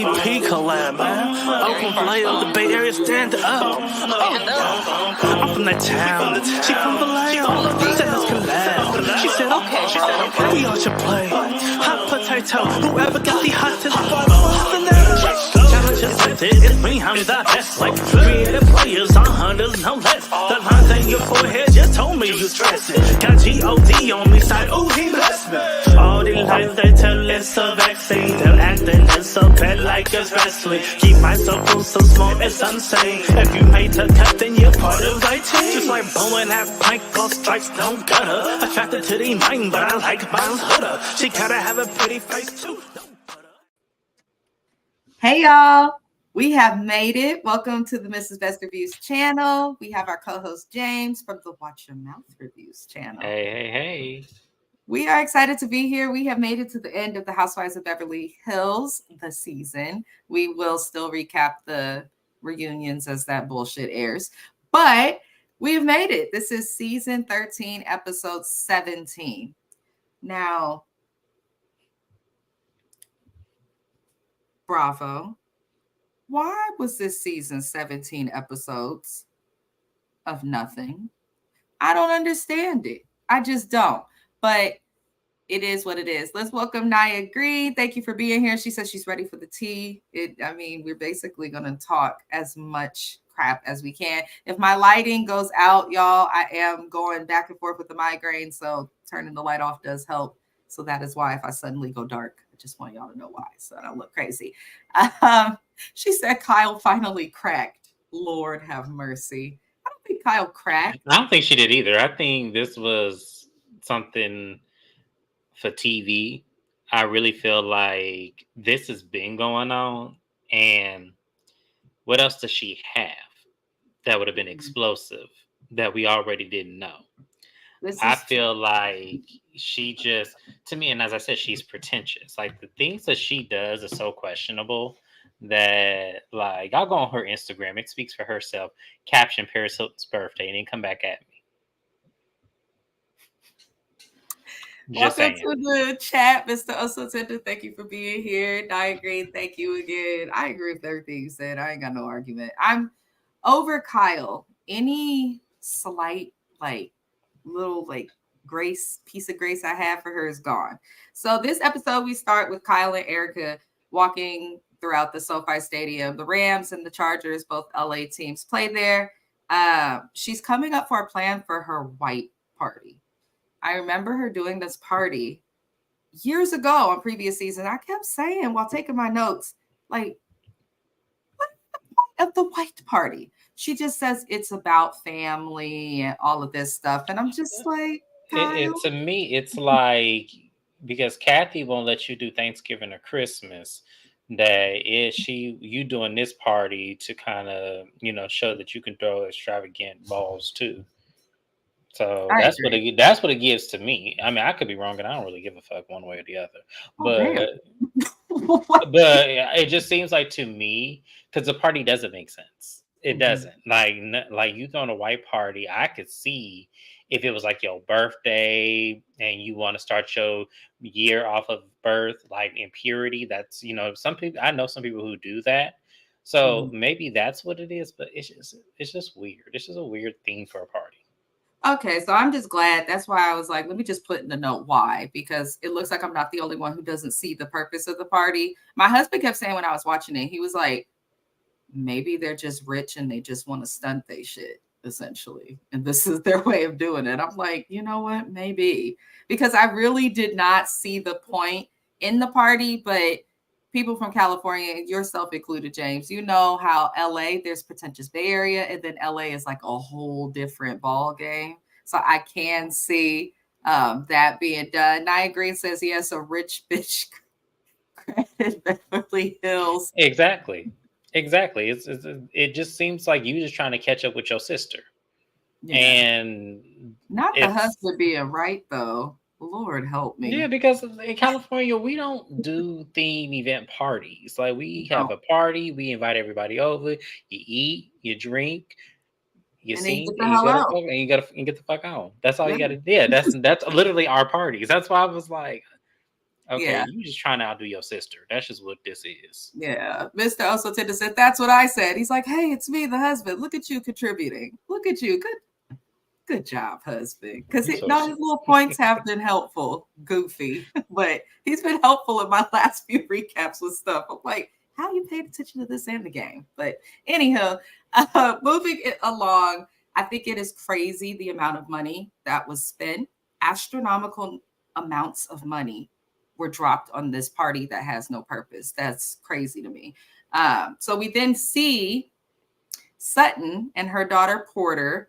EP collab, man. Oakland Vallejo, the Bay Area, stand up. I'm from that town. She from Vallejo. Said let's collab. She said, okay, we all should play. Hot potato, whoever got the hottest challenge accepted. It's me, I'm the best. Like creative players on hunters, no less. The lines in your forehead just told me you stressing. Got G-O-D on me side, ooh, he blessed me. All these lies they tell it's a vaccine. They're acting it's so bad like it's wrestling. Keep my circle so small it's insane. If you made the cut then you're part of my team. Just like blowing that pint called stripes, don't gutter. Attracted to the mind but I like Miles Hooder. She gotta have a pretty face too. Hey y'all, we have made it. Welcome to the MIZZES B3ST channel. We have our co-host James from the Watch Your Mouth Reviews channel. Hey. We are excited to be here. We have made it to the end of the Housewives of Beverly Hills, the season. We will still recap the reunions as that bullshit airs, but we've made it. This is season 13, episode 17. Now, Bravo. Why was this season 17 episodes of nothing? I don't understand it. I just don't. But it is what it is. Let's welcome Nia Green. Thank you for being here. She says she's ready for the tea. We're basically going to talk as much crap as we can. If my lighting goes out, y'all, I am going back and forth with the migraine. So turning the light off does help. So that is why if I suddenly go dark, I just want y'all to know why, so I don't look crazy. She said Kyle finally cracked. Lord have mercy. I don't think Kyle cracked. I don't think she did either. I think this was something for TV. I really feel like this has been going on. And what else does she have that would have been explosive that we already didn't know? I feel like she just, to me, and as I said, she's pretentious. Like the things that she does are so questionable that, like, I'll go on her Instagram. It speaks for herself. Caption Paris Hilton's birthday and then come back at me. Welcome to the chat, Mr. Osotenda. Thank you for being here. I agree. Thank you again. I agree with everything you said. I ain't got no argument. I'm over Kyle. Any slight, little piece of grace I have for her is gone. So this episode we start with Kyle and Erica walking throughout the SoFi Stadium. The Rams and the Chargers, both LA teams, play there. She's coming up for a plan for her white party. I remember her doing this party years ago on previous season. I kept saying while taking my notes, like, what's the point of the white party? She just says it's about family and all of this stuff. And I'm just like, to me, it's like, because Kathy won't let you do Thanksgiving or Christmas, that you doing this party to kind of, show that you can throw extravagant balls too. So that's what it gives to me. I mean, I could be wrong, and I don't really give a fuck one way or the other. But it just seems like to me, because the party doesn't make sense. It doesn't. Like you throwing a white party, I could see if it was like your birthday and you want to start your year off of birth, like in purity. That's, some people, I know some people who do that. So maybe that's what it is, but it's just weird. It's just a weird thing for a party. Okay, so I'm just glad. That's why I was like, let me just put in the note why, because it looks like I'm not the only one who doesn't see the purpose of the party. My husband kept saying when I was watching it, he was like, maybe they're just rich and they just want to stunt they shit, essentially. And this is their way of doing it. I'm like, you know what? Maybe. Because I really did not see the point in the party, but people from California, yourself included, James, you know how LA, there's pretentious Bay Area, and then LA is like a whole different ball game. So I can see that being done. Nia Green says, yes, a rich bitch credit Beverly Hills. Exactly. It just seems like you just trying to catch up with your sister. Yeah. And not the husband being right, though. Lord help me. Yeah, because in California, we don't do theme event parties. Like, we have a party, we invite everybody over, you eat, you drink, you sing, and you get the fuck on. That's all you gotta do. Yeah, that's literally our parties. That's why I was like, Okay, Yeah. you just trying to outdo your sister. That's just what this is. Yeah. Mr. Also Tender said, that's what I said. He's like, hey, it's me, the husband. Look at you contributing. Look at you. Good job, husband. Because his little points have been helpful. Goofy. But he's been helpful in my last few recaps with stuff. I'm like, how you paid attention to this in the game? But anyhow, moving it along, I think it is crazy the amount of money that was spent. Astronomical amounts of money were dropped on this party that has no purpose. That's crazy to me. So we then see Sutton and her daughter Porter.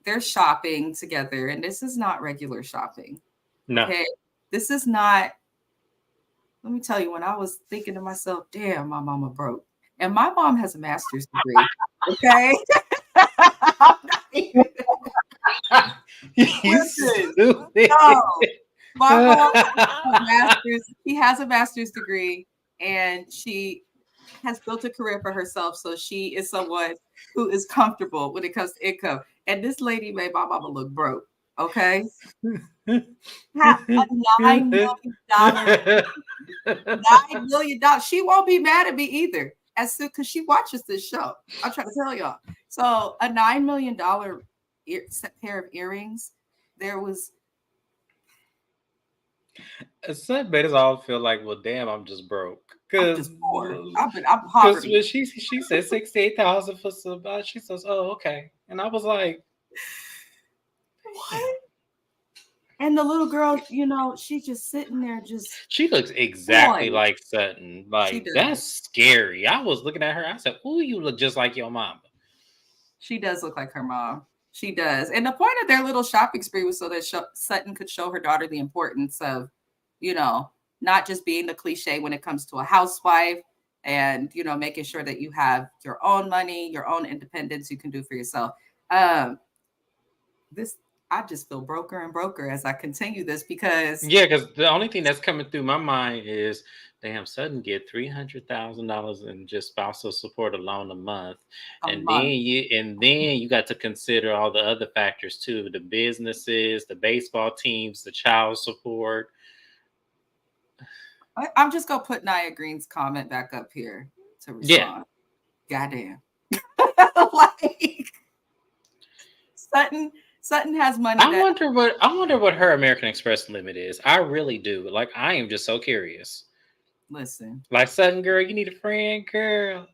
They're shopping together, and this is not regular shopping. No. Okay, this is not. Let me tell you, when I was thinking to myself, damn, my mama broke. And my mom has a master's degree. Okay. Listen, no, my mom has a master's. She has a master's degree, and she has built a career for herself. So she is someone who is comfortable when it comes to income. And this lady made my mama look broke. Okay. $9 million. $9 million. She won't be mad at me either. As soon because she watches this show. I'm trying to tell y'all. So a $9 million pair of earrings. There was. Some made us all feel like, well, damn, I'm just broke. Because I'm poverty. When she said 68,000 for somebody, she says, "Oh, okay," and I was like, "What?" And the little girl, you know, she's just sitting there, she looks exactly like Sutton. Like that's scary. I was looking at her. I said, "Ooh, you look just like your mama." She does look like her mom. She does. And the point of their little shopping spree was so that Sutton could show her daughter the importance of, you know, not just being the cliche when it comes to a housewife and, you know, making sure that you have your own money, your own independence you can do for yourself. I just feel broker and broker as I continue this because because the only thing that's coming through my mind is damn Sutton get $300,000 in just spousal support alone a month. Then you got to consider all the other factors too, the businesses, the baseball teams, the child support. I'm just gonna put Nia Green's comment back up here to respond. Yeah. Goddamn. Like Sutton has money. I wonder what her American Express limit is. I really do. Like I am just so curious. Listen. Like Sutton girl, you need a friend, girl.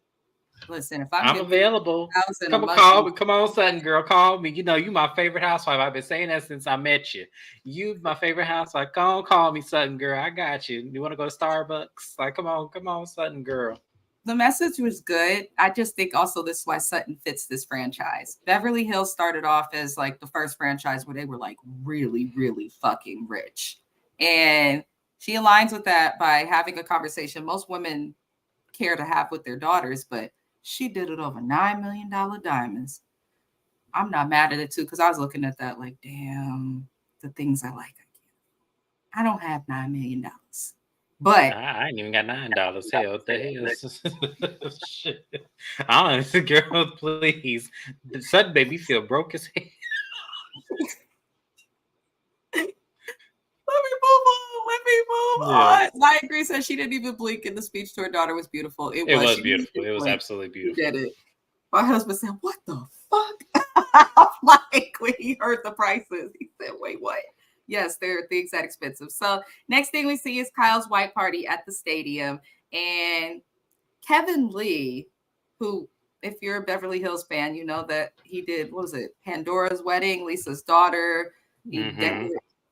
Listen, if I'm available. Come on, Sutton girl, call me. You know, you my favorite housewife. I've been saying that since I met you. You my favorite housewife. Come on, call me, Sutton girl. I got you. You want to go to Starbucks? Like, come on, Sutton girl. The message was good. I just think also this is why Sutton fits this franchise. Beverly Hills started off as like the first franchise where they were like really, really fucking rich. And she aligns with that by having a conversation most women care to have with their daughters, but she did it over $9 million diamonds. I'm not mad at it too, because I was looking at that like, damn, the things I like. I don't have $9 million. But I ain't even got $9. Hell, what the hell? Shit. I don't, girl, please. Sudden made me feel broke as hell. Let me move on. I agree. So she didn't even blink, and the speech to her daughter was beautiful. It was beautiful. It was absolutely beautiful. She did it. My husband said, "What the fuck?" Like when he heard the prices, he said, "Wait, what?" Yes, they're things that expensive. So next thing we see is Kyle's white party at the stadium, and Kevin Lee, who, if you're a Beverly Hills fan, you know that he did, what was it, Pandora's Wedding, Lisa's daughter. He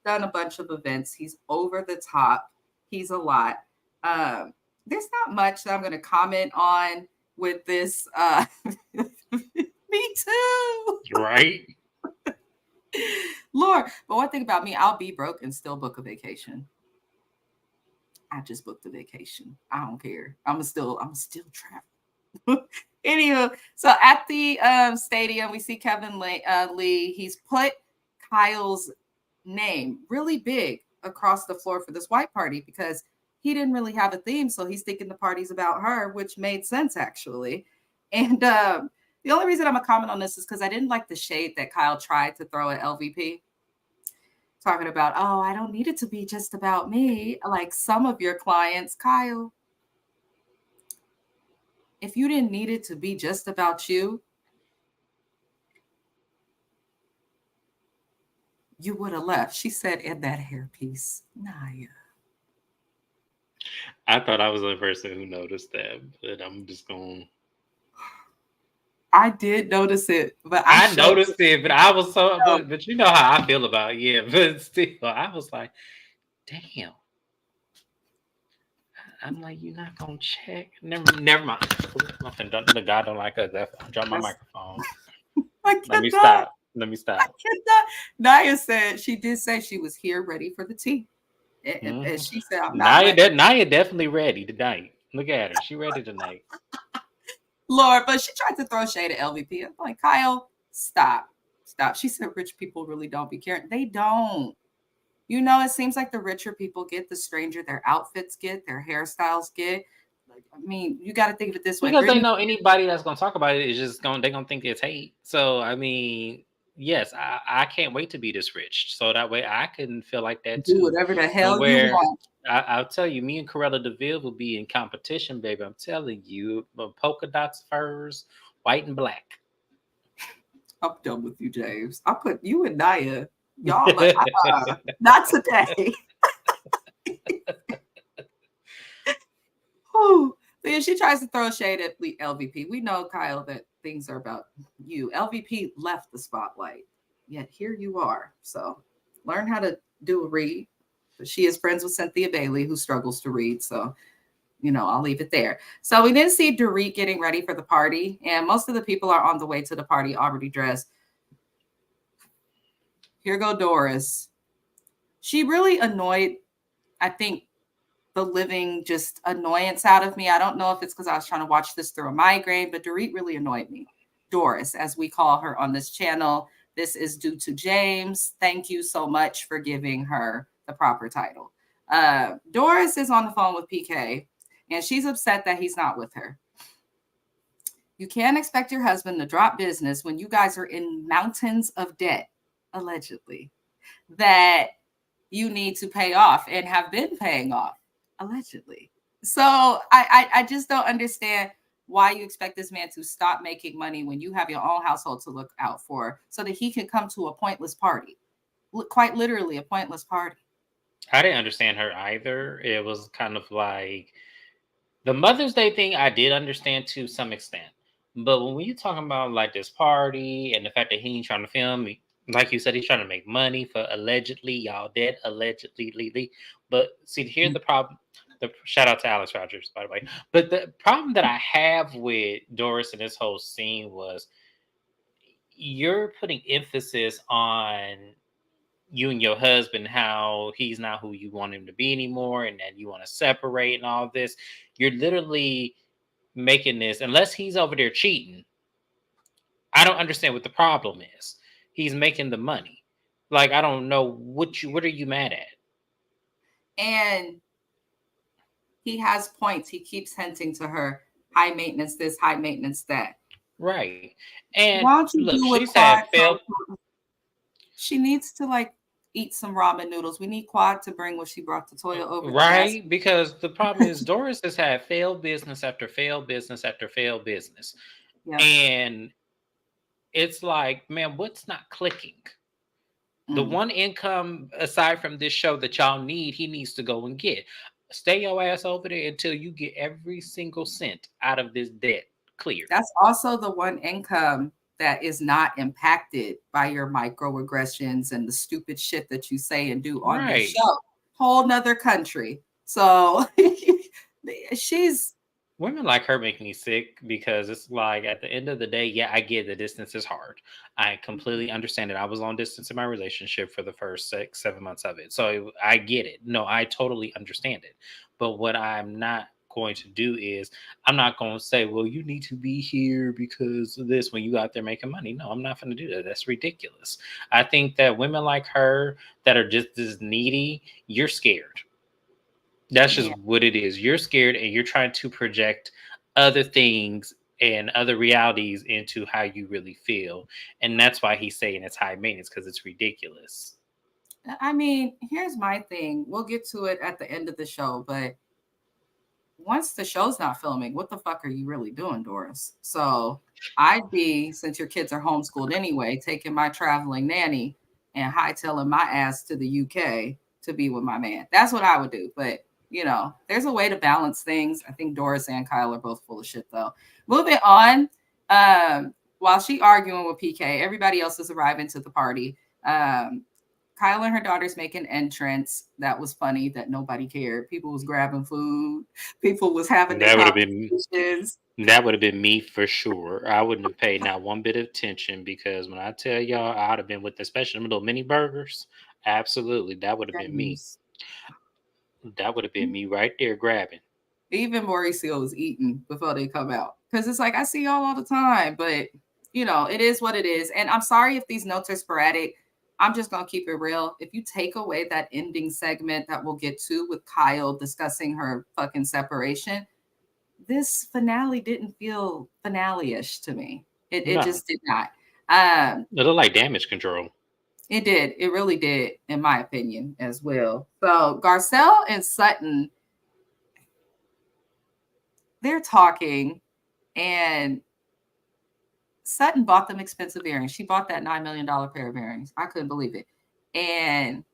done a bunch of events. He's over the top. He's a lot. There's not much that I'm going to comment on with this. Me too. Right. Lord, but one thing about me, I'll be broke and still book a vacation. I just booked a vacation. I don't care. I'm still traveling. Anywho, so at the stadium, we see Kevin Lee. He's put Kyle's name really big across the floor for this white party because he didn't really have a theme. So he's thinking the party's about her, which made sense actually. And the only reason I'm gonna comment on this is because I didn't like the shade that Kyle tried to throw at LVP. talking about, oh, I don't need it to be just about me. Like some of your clients, Kyle, if you didn't need it to be just about you, you would have left. She said, in that hairpiece, Naya. I thought I was the person who noticed that, but I'm just going. I did notice it, but I noticed it, but I was so. But you know how I feel about it, but still, I was like, damn. I'm like, you're not gonna check. Never mind. Nothing. The guy don't like us. I dropped my microphone. Let me stop. Let me stop. Naya said she did say she was here ready for the tea. And she said, I'm not. Naya definitely ready tonight. Look at her. She ready tonight. Lord, but she tried to throw shade at LVP. I'm like, Kyle, stop. She said rich people really don't be caring. They don't. You know, it seems like the richer people get, the stranger their outfits get, their hairstyles get. I mean, you got to think of it this way. Because they know anybody that's going to talk about it is just they're going to think it's hate. So, I mean, yes, I can't wait to be this rich. So that way I can feel like that too. Do whatever the hell you want. I'll tell you, me and Corella DeVille will be in competition, baby. I'm telling you, polka dots, furs, white and black. I'm done with you, James. I put you and Naya. Y'all like, not today. So yeah, she tries to throw shade at LVP. We know, Kyle, that things are about you. LVP left the spotlight, yet here you are. So learn how to do a read. But she is friends with Cynthia Bailey, who struggles to read. So, you know, I'll leave it there. So we didn't see Dorit getting ready for the party. And most of the people are on the way to the party already dressed. Here go Doris. She really annoyed, I think, the living just annoyance out of me. I don't know if it's because I was trying to watch this through a migraine, but Dorit really annoyed me. Doris, as we call her on this channel. This is due to James. Thank you so much for giving her the proper title. Doris is on the phone with PK, and she's upset that he's not with her. You can't expect your husband to drop business when you guys are in mountains of debt, allegedly, that you need to pay off and have been paying off, allegedly. So I just don't understand why you expect this man to stop making money when you have your own household to look out for so that he can come to a pointless party. Quite literally a pointless party. I didn't understand her either. It was kind of like the Mother's Day thing I did understand to some extent. But when you're talking about like this party and the fact that he ain't trying to film, like you said, he's trying to make money for allegedly, y'all dead, allegedly. But see, here's the problem. Shout out to Alex Rogers, by the way. But the problem that I have with Doris in this whole scene was you're putting emphasis on you and your husband, how he's not who you want him to be anymore, and that you want to separate and all this. You're literally making this, unless he's over there cheating, I don't understand what the problem is. He's making the money. Like, I don't know what are you mad at? And he has points. He keeps hinting to her, high maintenance this, high maintenance that. Right. And why don't you look, do what she's had failed. She needs to like eat some ramen noodles. We need Quad to bring what she brought to Toya over. Right, because the problem is Doris has had failed business after failed business after failed business. Yeah. And it's like, man, what's not clicking? The one income aside from this show that y'all need, he needs to go and get. Stay your ass over there until you get every single cent out of this debt cleared. That's also the one income that is not impacted by your microaggressions and the stupid shit that you say and do on your show. Whole nother country. So women like her make me sick because it's like at the end of the day, yeah, I get the distance is hard. I completely understand it. I was long distance in my relationship for the first 6-7 months of it. So I get it. No, I totally understand it. But what I'm not going to do is I'm not going to say, well, you need to be here because of this when you out there making money. No, I'm not going to do that. That's ridiculous. I think that women like her that are just as needy, you're scared. That's just what it is. You're scared and you're trying to project other things and other realities into how you really feel. And that's why he's saying it's high maintenance, because it's ridiculous. I mean, here's my thing. We'll get to it at the end of the show, but once the show's not filming, what the fuck are you really doing, Doris? So I'd be, since your kids are homeschooled anyway, taking my traveling nanny and hightailing my ass to the UK to be with my man. That's what I would do. But there's a way to balance things. I think Doris and Kyle are both full of shit though. Moving on. While she arguing with PK, everybody else is arriving to the party. Kyle and her daughters make an entrance. That was funny that nobody cared. People was grabbing food. People was having their conversations. That would have been me for sure. I wouldn't have paid not one bit of attention because when I tell y'all, I'd have been with, especially the little mini burgers. Absolutely, that would have been me. That would have been me right there grabbing. Even Mauricio was eating before they come out because it's like I see y'all all the time, but it is what it is. And I'm sorry if these notes are sporadic. I'm just going to keep it real. If you take away that ending segment that we'll get to with Kyle discussing her fucking separation, this finale didn't feel finale-ish to me. It just did not. It looked like Damage Control. It did. It really did, in my opinion, as well. So Garcelle and Sutton, they're talking, and Sutton bought them expensive earrings. She bought that $9 million pair of earrings. I couldn't believe it. And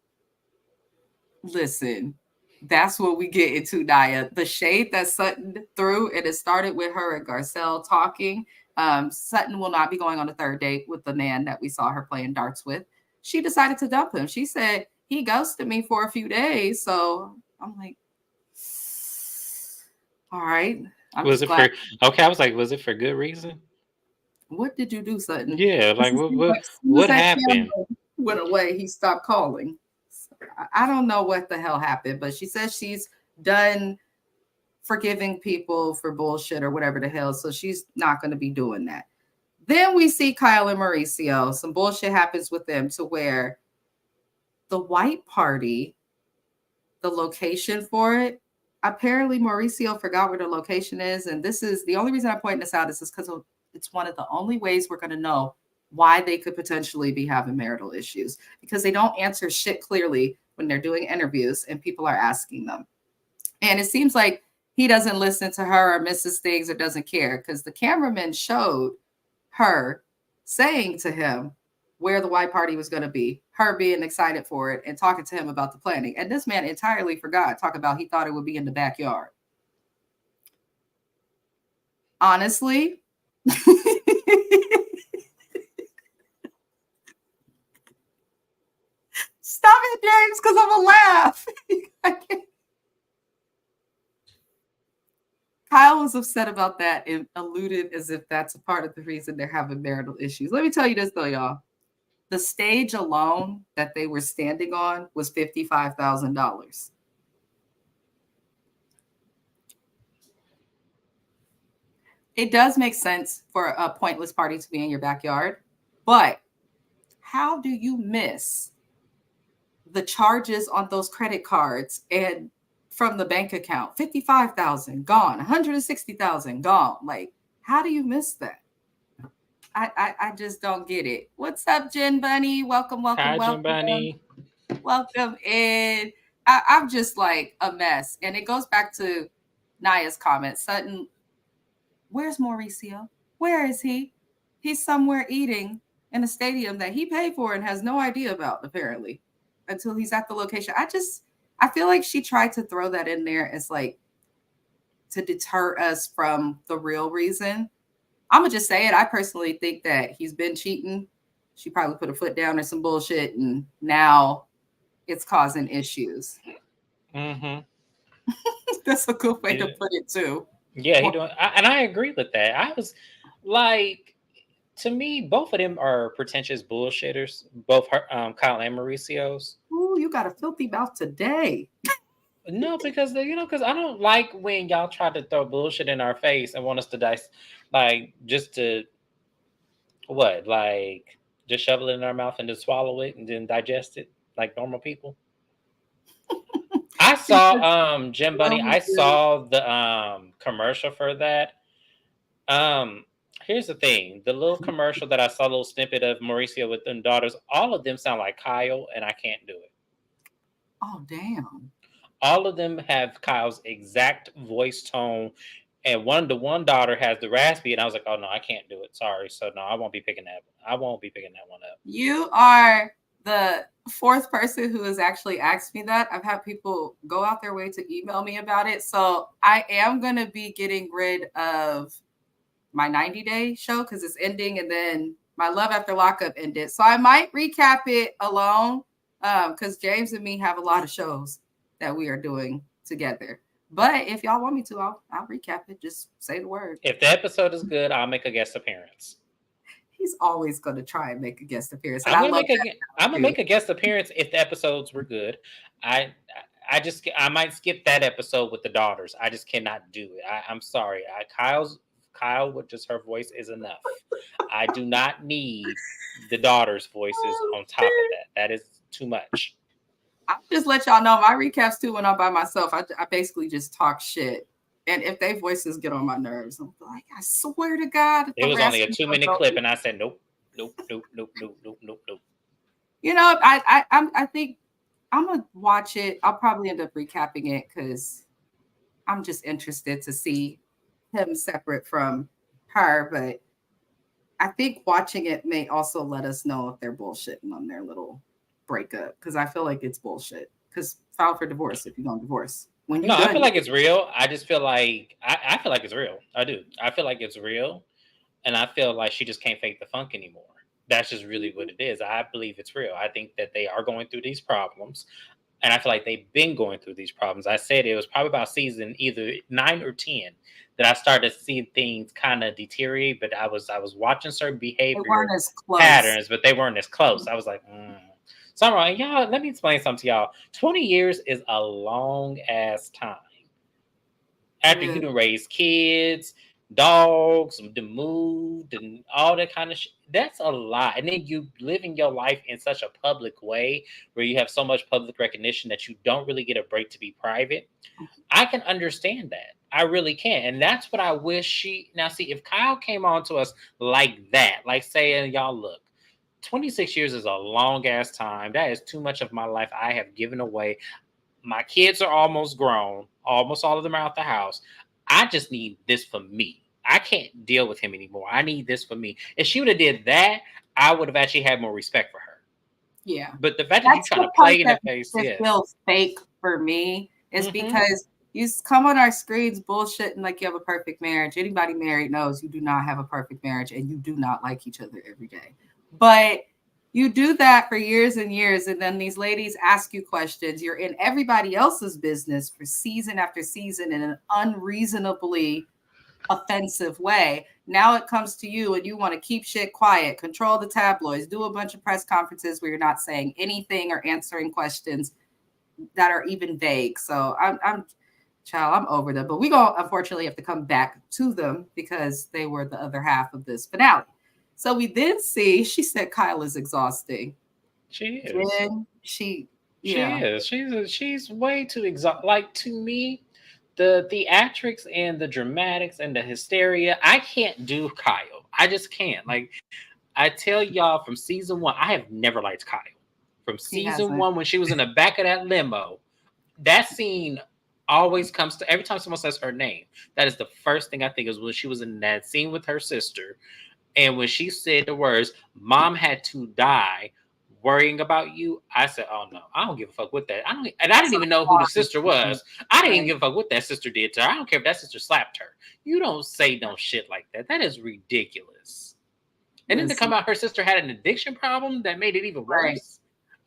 listen, that's what we get into, Naya. The shade that Sutton threw, and it started with her and Garcelle talking. Sutton will not be going on a third date with the man that we saw her playing darts with. She decided to dump him. She said, he ghosted me for a few days. So I'm like, all right. I was it for good reason? What did you do, Sutton? Yeah, like what happened? Went away, he stopped calling. So I don't know what the hell happened, but she says she's done forgiving people for bullshit or whatever the hell, so she's not going to be doing that. Then we see Kyle and Mauricio. Some bullshit happens with them to where the white party, the location for it, apparently Mauricio forgot where the location is, and this is the only reason I'm pointing this out is because it's one of the only ways we're going to know why they could potentially be having marital issues, because they don't answer shit clearly when they're doing interviews and people are asking them. And it seems like he doesn't listen to her or misses things or doesn't care, because the cameraman showed her saying to him where the white party was going to be, her being excited for it and talking to him about the planning. And this man entirely forgot, talk about he thought it would be in the backyard. Honestly, stop it, James, because I'm going to laugh. Kyle was upset about that and alluded as if that's a part of the reason they're having marital issues. Let me tell you this, though, y'all. The stage alone that they were standing on was $55,000. It does make sense for a pointless party to be in your backyard, but how do you miss the charges on those credit cards and from the bank account? 55,000 gone, 160,000 gone. Like, how do you miss that? I just don't get it. What's up, Jen Bunny? Welcome. Hi, Jen Bunny. Welcome in. I'm just like a mess. And it goes back to Naya's comment. Sutton, where's Mauricio? Where is he? He's somewhere eating in a stadium that he paid for and has no idea about, apparently, until he's at the location. I feel like she tried to throw that in there as like to deter us from the real reason. I'm going to just say it. I personally think that he's been cheating. She probably put a foot down or some bullshit, and now it's causing issues. Mm-hmm. That's a good way to put it, too. Yeah, and I agree with that. I was like, to me, both of them are pretentious bullshitters. Both Kyle and Mauricio's. Ooh, you got a filthy mouth today. No, because because I don't like when y'all try to throw bullshit in our face and want us to dice, like just to just shove it in our mouth and just swallow it and then digest it like normal people. I saw Jim Bunny. I saw the commercial for that. Here's the thing: the little commercial that I saw, a little snippet of Mauricio with them daughters, all of them sound like Kyle, and I can't do it. Oh, damn. All of them have Kyle's exact voice tone. And the one daughter has the raspy, and I was like, "Oh no, I can't do it. Sorry." So no, I won't be picking that. I won't be picking that one up. You are the fourth person who has actually asked me that. I've had people go out their way to email me about it. So I am going to be getting rid of my 90-day show because it's ending, and then my Love After Lockup ended. So I might recap it alone because James and me have a lot of shows that we are doing together. But if y'all want me to, I'll recap it. Just say the word. If the episode is good, I'll make a guest appearance. He's always going to try and make a guest appearance. And I'm gonna make a guest appearance if the episodes were good. I might skip that episode with the daughters. I just cannot do it. I'm sorry. Kyle with just her voice is enough. I do not need the daughters' voices on top of that. That is too much. I'll just let y'all know my recaps too when I'm by myself. I basically just talk shit. And if they voices get on my nerves, I'm like, I swear to God. It was only a 2-minute clip, and I said, nope. You know, I think I'm gonna watch it. I'll probably end up recapping it because I'm just interested to see him separate from her. But I think watching it may also let us know if they're bullshitting on their little breakup, because I feel like it's bullshit. Because file for divorce if you don't divorce. I feel like it's real. I just feel like I feel like it's real. I do. I feel like it's real, and I feel like she just can't fake the funk anymore. That's just really what it is. I believe it's real. I think that they are going through these problems, and I feel like they've been going through these problems. I said it was probably about season either 9 or 10 that I started seeing things kind of deteriorate. But I was watching certain behavior patterns, but they weren't as close. I was like, So I'm like, y'all, let me explain something to y'all. 20 years is a long ass time. After you done raise kids, dogs, moved, and all that kind of shit, that's a lot. And then you living your life in such a public way where you have so much public recognition that you don't really get a break to be private. I can understand that. I really can. And that's what I wish now see, if Kyle came on to us like that, like saying, y'all, look, 26 years is a long ass time. That is too much of my life I have given away. My kids are almost grown. Almost all of them are out the house. I just need this for me. I can't deal with him anymore. I need this for me. If she would have did that, I would have actually had more respect for her. Yeah. But the fact that you try to play in the face, it feels fake for me is because you come on our screens bullshitting like you have a perfect marriage. Anybody married knows you do not have a perfect marriage and you do not like each other every day. But you do that for years and years, and then these ladies ask you questions. You're in everybody else's business for season after season in an unreasonably offensive way. Now it comes to you and you want to keep shit quiet, control the tabloids, do a bunch of press conferences where you're not saying anything or answering questions that are even vague. So I'm over them. But we gonna unfortunately have to come back to them because they were the other half of this finale. So we then see, she said Kyle is exhausting. She is. She is. She's way too exhausting. Like, to me, the theatrics and the dramatics and the hysteria, I can't do Kyle. I just can't. Like, I tell y'all from season 1, I have never liked Kyle. From season 1, when she was in the back of that limo, that scene always comes to, every time someone says her name, that is the first thing I think is when she was in that scene with her sister. And when she said the words, "Mom had to die worrying about you," I said, "Oh no, I don't give a fuck what that." I didn't even know who the sister was. I didn't even give a fuck what that sister did to her. I don't care if that sister slapped her. You don't say no shit like that. That is ridiculous. And then to come out, her sister had an addiction problem that made it even worse. Right.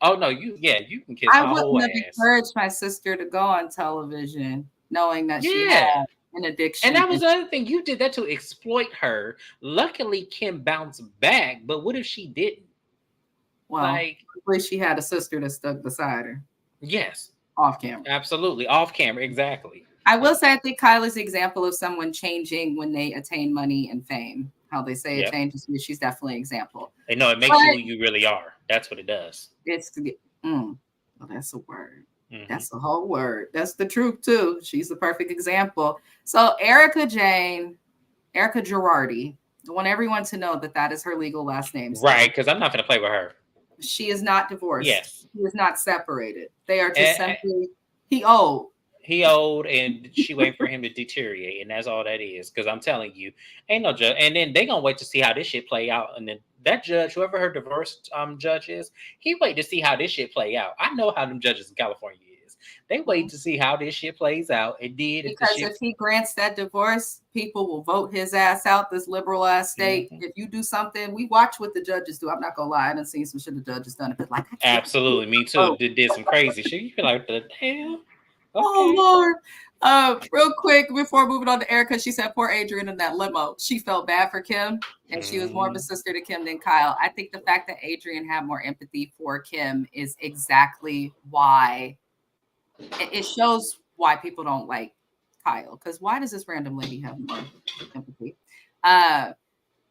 Oh no, you can kiss my whole ass. I wouldn't have encouraged my sister to go on television knowing that she had an addiction. And that was the other thing. You did that to exploit her. Luckily, Kim bounced back. But what if she didn't? Well, at least she had a sister that stuck beside her. Yes. Off camera. Absolutely. Off camera. Exactly. I will say I think Kyle is an example of someone changing when they attain money and fame. How they say it changes you. She's definitely an example. They know it makes you who you really are. That's what it does. Well, that's a word. Mm-hmm. That's the whole word. That's the truth too. She's the perfect example. So Erica Girardi, I want everyone to know that is her legal last name. Right, because I'm not going to play with her. She is not divorced. Yes. He is not separated. They are just And simply, he owed. he old, and she waiting for him to deteriorate, and that's all that is. Because I'm telling you, ain't no judge. And then they gonna wait to see how this shit play out. And then that judge, whoever her divorce judge is, he wait to see how this shit play out. I know how them judges in California is. They wait to see how this shit plays out. It did Because if he grants that divorce, people will vote his ass out. This liberal ass state. If you do something, we watch what the judges do. I'm not gonna lie, I done seen some shit the judges done. But like, absolutely, me too. Did some crazy shit. You feel like, the hell? Okay. Oh Lord. Real quick before moving on to Erica, she said poor Adrian in that limo. She felt bad for Kim, and she was more of a sister to Kim than Kyle. I think the fact that Adrian had more empathy for Kim is exactly why it shows why people don't like Kyle. Because why does this random lady have more empathy?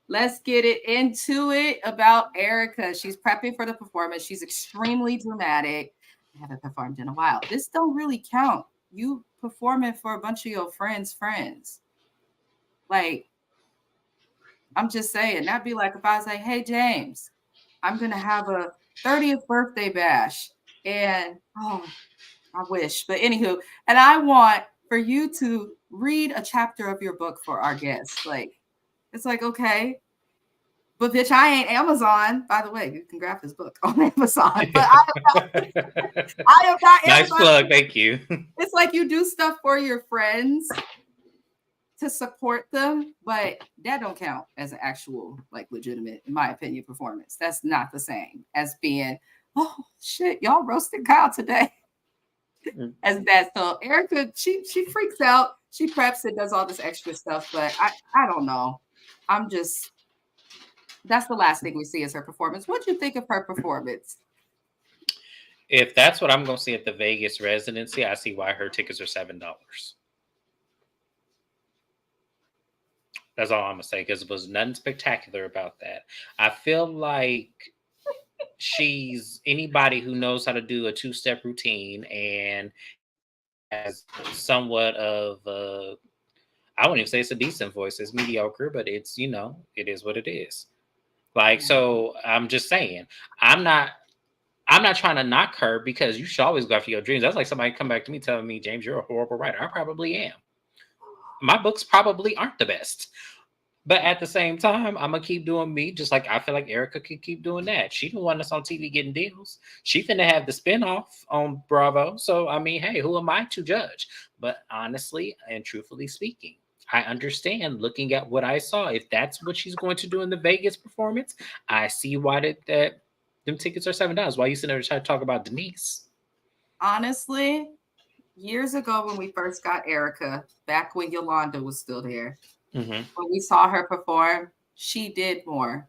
Let's get it into it about Erica. She's prepping for the performance. She's extremely dramatic. I haven't performed in a while. This don't really count. You performing for a bunch of your friends. Like, I'm just saying, that'd be like if I was like, hey, James, I'm going to have a 30th birthday bash. And, oh, I wish. But anywho, and I want for you to read a chapter of your book for our guests. Like, it's like, okay. But bitch, I ain't Amazon. By the way, you can grab his book on Amazon. But I am not Amazon. Nice plug, thank you. It's like you do stuff for your friends to support them, but that don't count as an actual, like, legitimate, in my opinion, performance. That's not the same as being, oh shit, y'all roasted Kyle today. As that. So Erica, she freaks out. She preps and does all this extra stuff, but I don't know. I'm just. That's the last thing we see is her performance. What do you think of her performance? If that's what I'm going to see at the Vegas residency, I see why her tickets are $7. That's all I'm going to say, because it was nothing spectacular about that. I feel like she's anybody who knows how to do a two-step routine and has somewhat of I wouldn't even say it's a decent voice. It's mediocre, but it's, it is what it is. Like, so I'm just saying, I'm not trying to knock her, because you should always go after your dreams. That's like somebody come back to me telling me, James, you're a horrible writer. I probably am. My books probably aren't the best. But at the same time, I'm going to keep doing me, just like I feel like Erica could keep doing that. She the one that's on TV getting deals. She finna have the spinoff on Bravo. So, I mean, hey, who am I to judge? But honestly and truthfully speaking, I understand looking at what I saw. If that's what she's going to do in the Vegas performance, I see why that them tickets are $7. Why you sitting there trying to talk about Denise? Honestly, years ago when we first got Erica, back when Yolanda was still there, when we saw her perform, she did more.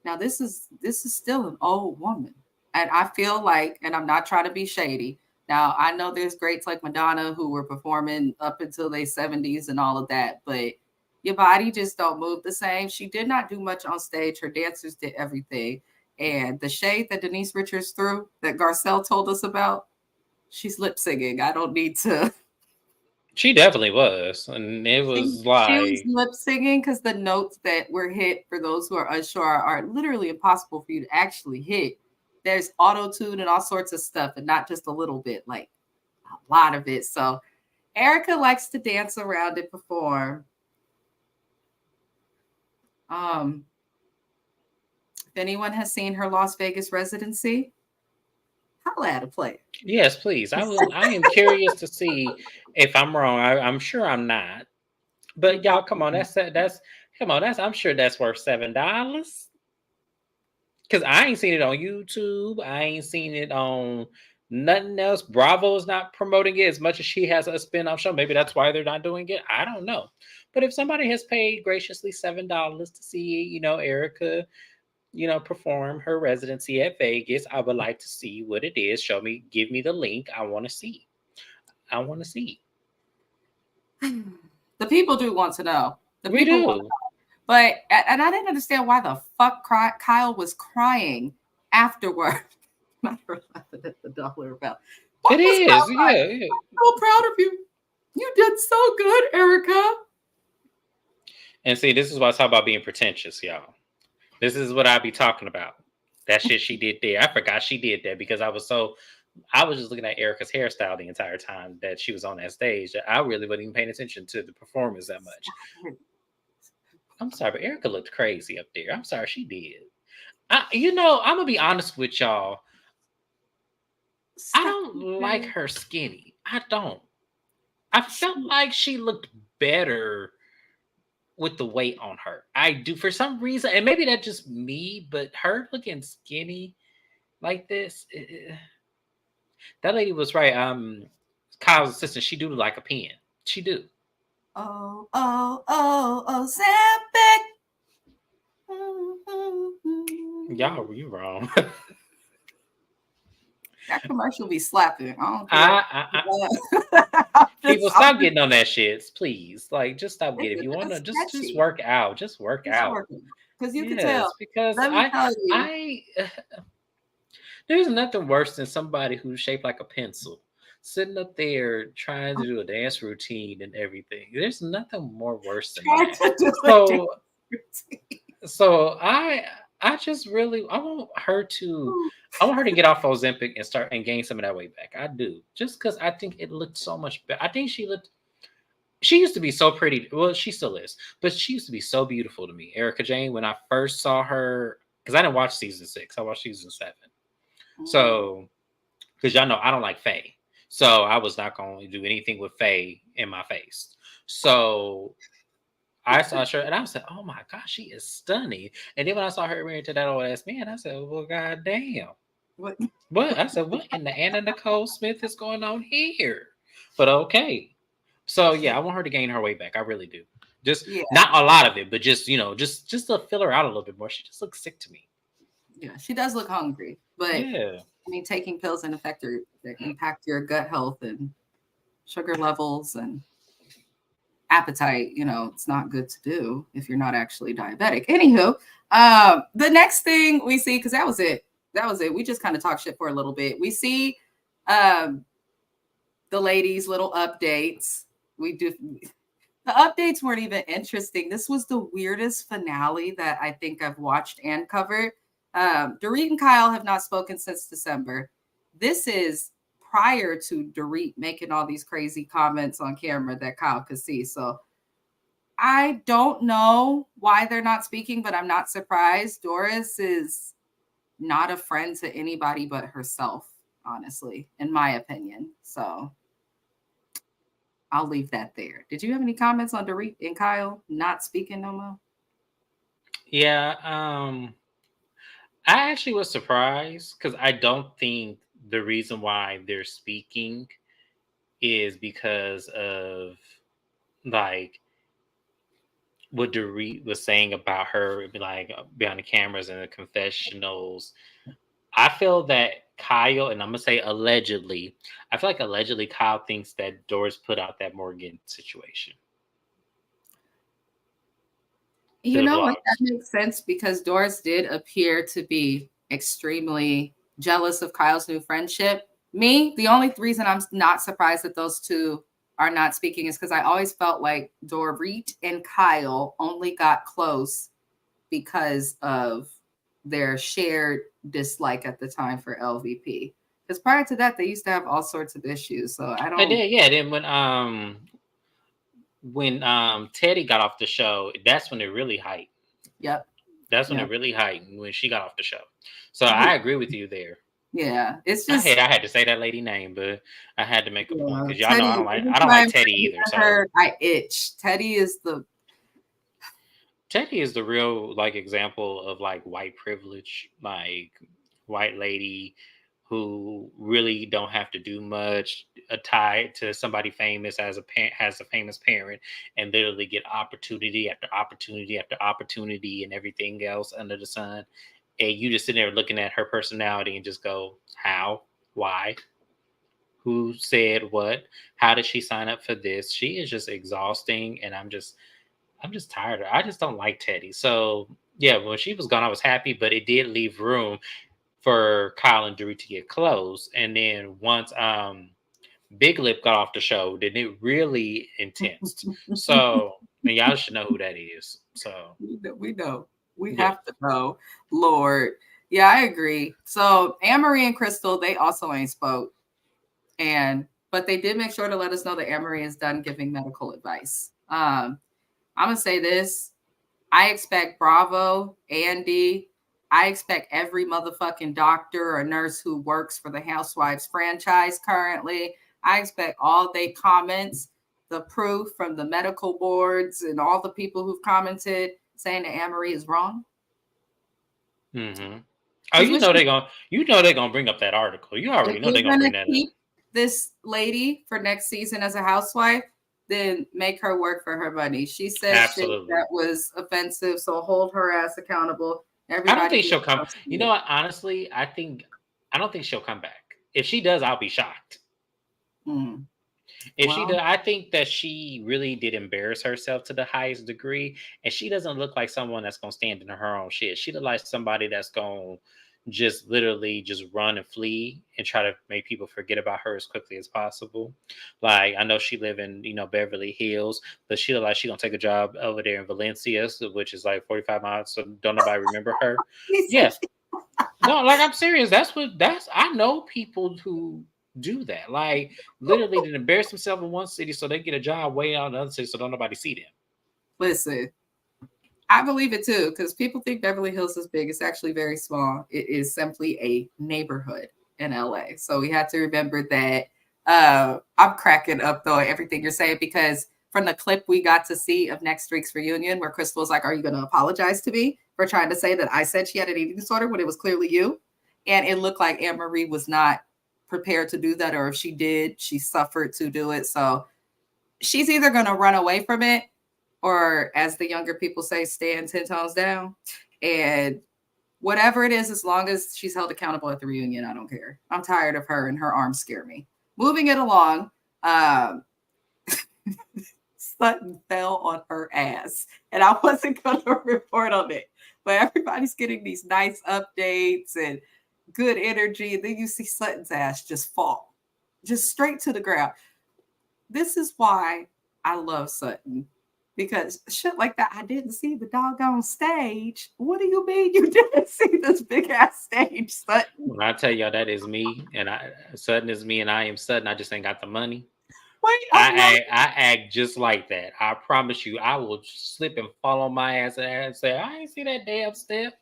Now this is still an old woman, and I feel like, and I'm not trying to be shady. Now, I know there's greats like Madonna who were performing up until their 70s and all of that, but your body just don't move the same. She did not do much on stage. Her dancers did everything. And the shade that Denise Richards threw, that Garcelle told us about, she's lip singing. I don't need to. She definitely was. And it was She was lip singing because the notes that were hit, for those who are unsure, are literally impossible for you to actually hit. There's auto-tune and all sorts of stuff, and not just a little bit, like a lot of it. So Erica likes to dance around and perform. If anyone has seen her Las Vegas residency, holla at a player. Yes, please. I am curious to see if I'm wrong. I'm sure I'm not. But y'all, come on, I'm sure that's worth $7. Because I ain't seen it on YouTube. I ain't seen it on nothing else. Bravo's not promoting it as much as she has a spin-off show. Maybe that's why they're not doing it. I don't know. But if somebody has paid graciously $7 to see, Erica, perform her residency at Vegas, I would like to see what it is. Give me the link. I want to see. The people do want to know. We do. But, and I didn't understand why the fuck Kyle was crying afterward. Not for laughing at the dollar amount. It is, yeah. I'm so proud of you. You did so good, Erica. And see, this is why I talk about being pretentious, y'all. This is what I be talking about. That shit she did there. I forgot she did that because I was just looking at Erica's hairstyle the entire time that she was on that stage. I really wasn't even paying attention to the performance that much. I'm sorry, but Erica looked crazy up there. I'm sorry, she did. I'm gonna be honest with y'all. I don't like her skinny. I don't. I felt like she looked better with the weight on her. I do for some reason, and maybe that's just me, but her looking skinny like this, that lady was right. Kyle's assistant, she do look like a pen. She do. Oh, Zambic. Y'all, you wrong. That commercial be slapping. People, stop getting on that shit, please. Like, just stop getting. If you want to, just work out. Just work out. Because you can tell. Because there's nothing worse than somebody who's shaped like a pencil, sitting up there trying to do a dance routine and everything. There's nothing more worse than that. So I just really I want her to get off Ozempic and start and gain some of that weight back. I do. Just because I think it looked so much better. I think she used to be so pretty. Well, she still is, but she used to be so beautiful to me. Erica Jane, when I first saw her, because I didn't watch season 6, I watched season 7. So, because y'all know I don't like Faye, so I was not going to do anything with Faye in my face. So I saw her and I was like, "Oh my gosh, she is stunning!" And then when I saw her married to that old ass man, I said, "Well, goddamn, what?" I said, "What in the Anna Nicole Smith is going on here?" But okay, so yeah, I want her to gain her weight back. I really do. Just not a lot of it, but just just to fill her out a little bit more. She just looks sick to me. Yeah, she does look hungry, but I mean, taking pills and impact your gut health and sugar levels and appetite. It's not good to do if you're not actually diabetic. Anywho, the next thing we see, because that was it. We just kind of talked shit for a little bit. We see the ladies' little updates. The updates weren't even interesting. This was the weirdest finale that I think I've watched and covered. Dorit and Kyle have not spoken since December. This is prior to Dorit making all these crazy comments on camera that Kyle could see. So I don't know why they're not speaking, but I'm not surprised. Doris is not a friend to anybody but herself, honestly, in my opinion. So I'll leave that there. Did you have any comments on Dorit and Kyle not speaking no more? Yeah, I actually was surprised because I don't think the reason why they're speaking is because of like what Dorit was saying about her, like behind the cameras and the confessionals. I feel that Kyle, and I'm gonna say allegedly, I feel like allegedly Kyle thinks that Doris put out that Morgan situation. You know what? That makes sense because Doris did appear to be extremely jealous of Kyle's new friendship. Me, the only reason I'm not surprised that those two are not speaking is because I always felt like Dorit and Kyle only got close because of their shared dislike at the time for LVP. Because prior to that, they used to have all sorts of issues. So I don't. Then when Teddy got off the show, that's when it really hyped. Yep. That's when it really hyped when she got off the show. So I agree with you there. Yeah, it's just I had to say that lady name, but I had to make a point because y'all know I don't like Teddy either. So I itch. Teddy is the real like example of like white privilege, like white lady who really don't have to do much, tied to somebody famous has a famous parent, and literally get opportunity after opportunity after opportunity and everything else under the sun. And you just sit there looking at her personality and just go, how, why, who said what, how did she sign up for this? She is just exhausting, and I'm just tired of her. I just don't like Teddy. So yeah, when she was gone, I was happy, but it did leave room for Kyle and Dorit to get close. And then once Big Lip got off the show, then it really intense. So y'all should know who that is. So we know. We have to know. Lord. Yeah, I agree. So Annemarie and Crystal, they also ain't spoke. But they did make sure to let us know that Annemarie is done giving medical advice. I'm gonna say this. I expect Bravo, Andy, I expect every motherfucking doctor or nurse who works for the Housewives franchise currently. I expect all they comments, the proof from the medical boards and all the people who've commented saying that Annemarie is wrong. Mm-hmm. Oh, you know they're gonna bring up that article. You already If know they're you're gonna gonna bring that up. keep this lady for next season as a housewife, then make her work for her money. She said shit Absolutely. that was offensive, so hold her ass accountable. I don't Everybody think she'll come. else You know what? Honestly, I don't think she'll come back. If she does, I'll be shocked. If she Well, does, I think that she really did embarrass herself to the highest degree, and she doesn't look like someone that's gonna stand in her own shit. She look like somebody that's gonna just literally just run and flee and try to make people forget about her as quickly as possible. Like I know she live in Beverly Hills, but she look like she gonna take a job over there in Valencia, which is like 45 miles. So don't nobody remember her. Yeah, no, like I'm serious. That's I know people who do that. Like literally to embarrass themselves in one city so they get a job way out in another city so don't nobody see them. listen, I believe it too, because people think Beverly Hills is big. It's actually very small. It is simply a neighborhood in LA. So we have to remember that. I'm cracking up though at everything you're saying because from the clip we got to see of next week's reunion, where Crystal was like, "Are you going to apologize to me for trying to say that I said she had an eating disorder when it was clearly you?" And it looked like Annemarie was not prepared to do that, or if she did, she suffered to do it. So she's either going to run away from it or, as the younger people say, stand 10 tones down. And whatever it is, as long as she's held accountable at the reunion, I don't care. I'm tired of her and her arms scare me. Moving it along, Sutton fell on her ass. And I wasn't going to report on it. But everybody's getting these nice updates and good energy. And then you see Sutton's ass just fall, just straight to the ground. This is why I love Sutton. Because shit like that, I didn't see the doggone stage. What do you mean you didn't see this big ass stage, Sutton? When I tell y'all that is me, and Sutton is me, and I am Sutton. I just ain't got the money. Wait, I act just like that. I promise you, I will slip and fall on my ass and say, I ain't see that damn step.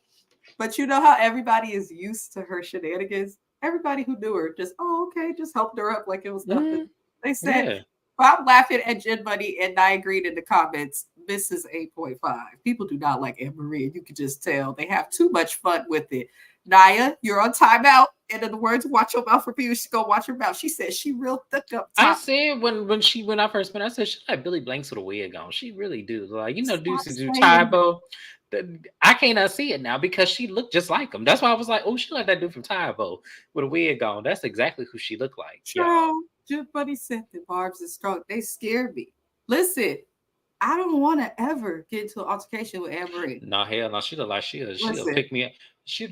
But you know how everybody is used to her shenanigans? Everybody who knew her just, oh, okay, just helped her up like it was nothing. They said, well, I'm laughing at Jen Buddy and I agreed in the comments. This is 8.5. People do not like Annemarie. You can just tell they have too much fun with it. Naya, you're on timeout. And in the words, watch your mouth reviews. She go watch her mouth. She said she real thick up top. I said when I first met, I said she like Billy Blanks with a wig on. She really do. Like dudes to do Tybo. I can't unsee it now because she looked just like him. That's why I was like, oh, she like that dude from Tybo with a wig on. That's exactly who she looked like. True. Jim Buddy said the barbs is strong. They scared me. Listen, I don't want to ever get into an altercation with Annemarie. No, hell no. She look like she'll pick me up. She'll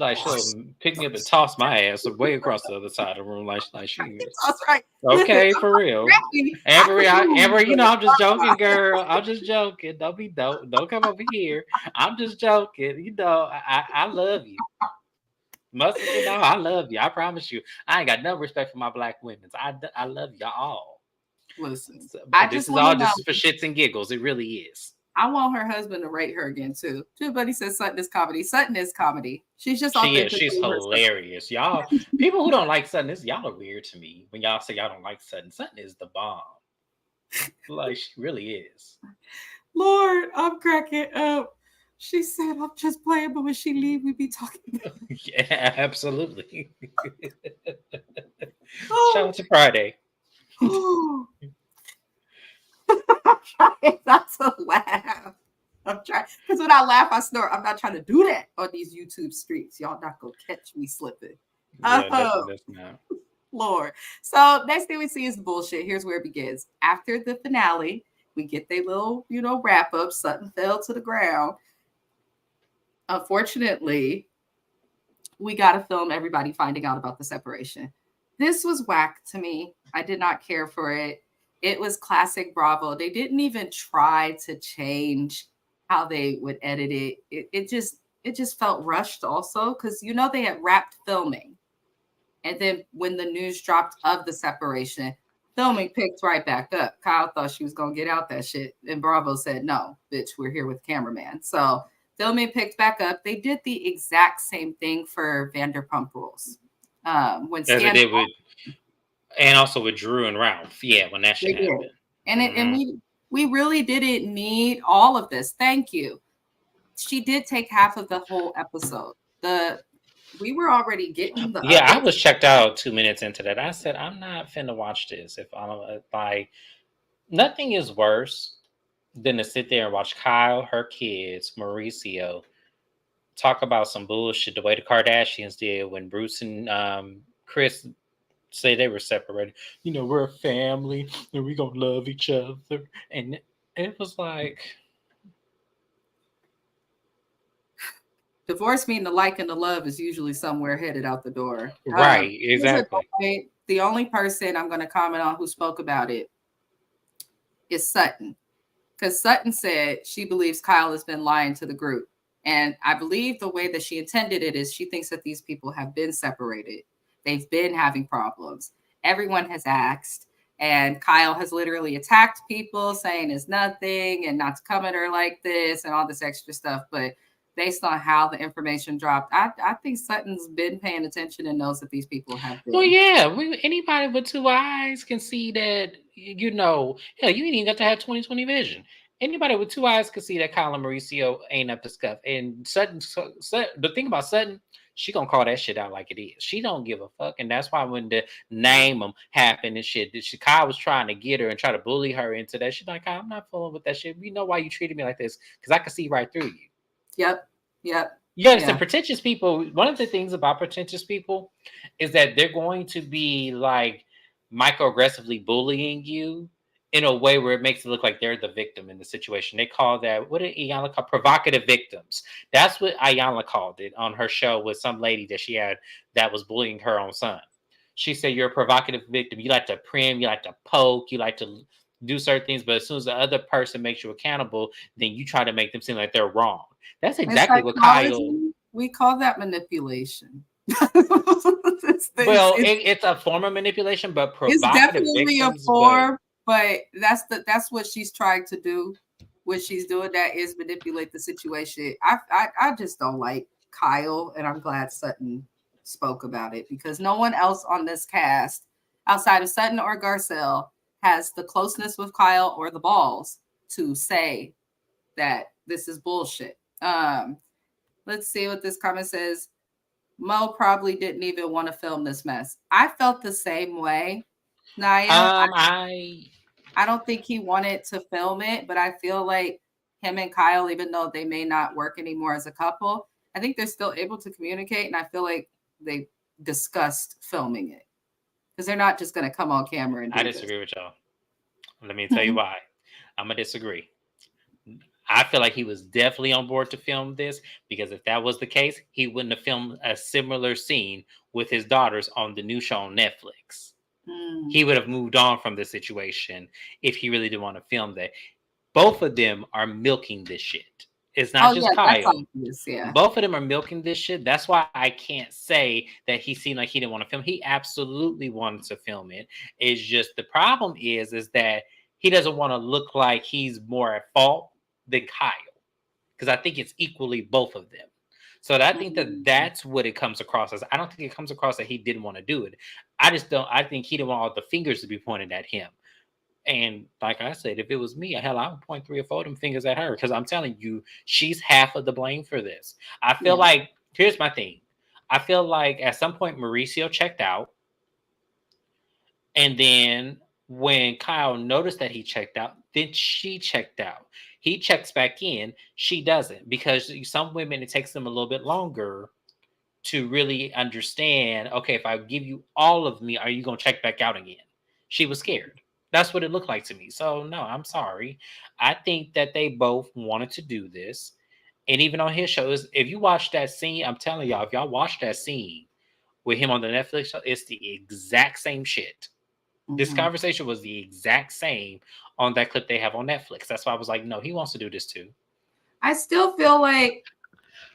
pick me up and toss my ass way across the other side of the room. Like she. That's right. Okay, for real. Annemarie, I'm just joking, girl. I'm just joking. Don't come over here. I'm just joking. I love you. I love you. I promise you. I ain't got no respect for my black women. I love y'all all. Listen, this is all just for shits and giggles. It really is. I want her husband to rate her again too. Buddy says Sutton is comedy. Sutton is comedy. She's just she's hilarious. Y'all, people who don't like Sutton, y'all are weird to me. When y'all say y'all don't like Sutton, Sutton is the bomb. Like she really is. Lord, I'm cracking up. She said, I'm just playing, but when she leave, we be talking. Yeah, absolutely. Shout out to Friday. I'm trying not to laugh. I'm trying because when I laugh, I snort. I'm not trying to do that on these YouTube streets. Y'all not gonna catch me slipping. Yeah, that's not. Lord. So next thing we see is bullshit. Here's where it begins. After the finale, we get their little, wrap up. Sutton fell to the ground. Unfortunately, we got to film everybody finding out about the separation. This was whack to me. I did not care for it. It was classic Bravo. They didn't even try to change how they would edit it. It just it just felt rushed also because they had wrapped filming. And then when the news dropped of the separation, filming picked right back up. Kyle thought she was going to get out that shit. And Bravo said, no, bitch, we're here with cameraman. So filming picked back up. They did the exact same thing for Vanderpump Rules. When As they did with, and also with Drew and Ralph. Yeah, when that shit happened. And and we really didn't need all of this. Thank you. She did take half of the whole episode. We were already getting the Yeah, I was checked out 2 minutes into that. I said, I'm not finna watch this. If I'm like, nothing is worse than to sit there and watch Kyle, her kids, Mauricio, talk about some bullshit the way the Kardashians did when Bruce and Chris say they were separated. We're a family and we gonna love each other. And it was like, divorce meaning the like and the love is usually somewhere headed out the door. Right, exactly. The only person I'm going to comment on who spoke about it is Sutton. Because Sutton said she believes Kyle has been lying to the group. And I believe the way that she intended it is she thinks that these people have been separated. They've been having problems. Everyone has asked. And Kyle has literally attacked people saying it's nothing and not to come at her like this and all this extra stuff. But based on how the information dropped, I think Sutton's been paying attention and knows that these people have been. Well, yeah, anybody with two eyes can see that, hell, you ain't even got to have 20/20 vision. Anybody with two eyes can see that Kyle and Mauricio ain't up to scuff. And Sutton, the thing about Sutton, she gonna call that shit out like it is. She don't give a fuck. And that's why when the name them happened and shit, Kyle was trying to get her and try to bully her into that. She's like, I'm not fooling with that shit. We know why you treated me like this, because I can see right through you. Yep. Yes, the pretentious people, one of the things about pretentious people is that they're going to be like microaggressively bullying you in a way where it makes it look like they're the victim in the situation. They call that, what did Ayanna call? Provocative victims. That's what Ayanna called it on her show with some lady that she had that was bullying her own son. She said, you're a provocative victim. You like to prim, you like to poke, you like to do certain things, but as soon as the other person makes you accountable, then you try to make them seem like they're wrong. That's exactly what Kyle. We call that manipulation. Well, it's a form of manipulation, but it's definitely a form. But that's what she's trying to do. What she's doing that is manipulate the situation. I just don't like Kyle, and I'm glad Sutton spoke about it because no one else on this cast outside of Sutton or Garcelle has the closeness with Kyle or the balls to say that this is bullshit. Let's see what this comment says. Mo probably didn't even want to film this mess. I felt the same way. Naya, I don't think he wanted to film it, but I feel like him and Kyle, even though they may not work anymore as a couple, I think they're still able to communicate. And I feel like they discussed filming it because they're not just going to come on camera and do I disagree with y'all. Let me tell you why. I'm going to disagree. I feel like he was definitely on board to film this because if that was the case, he wouldn't have filmed a similar scene with his daughters on the new show on Netflix. He would have moved on from the situation if he really didn't want to film that. Both of them are milking this shit. It's not just Kyle. Both of them are milking this shit. That's why I can't say that he seemed like he didn't want to film. He absolutely wanted to film it. It's just the problem is that he doesn't want to look like he's more at fault than Kyle, because I think it's equally both of them. So I think that's what it comes across as. I don't think it comes across that he didn't want to do it. I think he didn't want all the fingers to be pointed at him. And like I said, if it was me, hell, I would point 3 or 4 of them fingers at her, because I'm telling you, she's half of the blame for this. I feel like, here's my thing. I feel like at some point Mauricio checked out, and then when Kyle noticed that he checked out, then she checked out. He checks back in. She doesn't, because some women, it takes them a little bit longer to really understand, okay, if I give you all of me, are you going to check back out again? She was scared. That's what it looked like to me. So, no, I'm sorry. I think that they both wanted to do this. And even on his shows, if you watch that scene, I'm telling y'all, if y'all watch that scene with him on the Netflix show, it's the exact same shit. This conversation was the exact same on that clip they have on Netflix. That's why I was like, no, he wants to do this too. I still feel like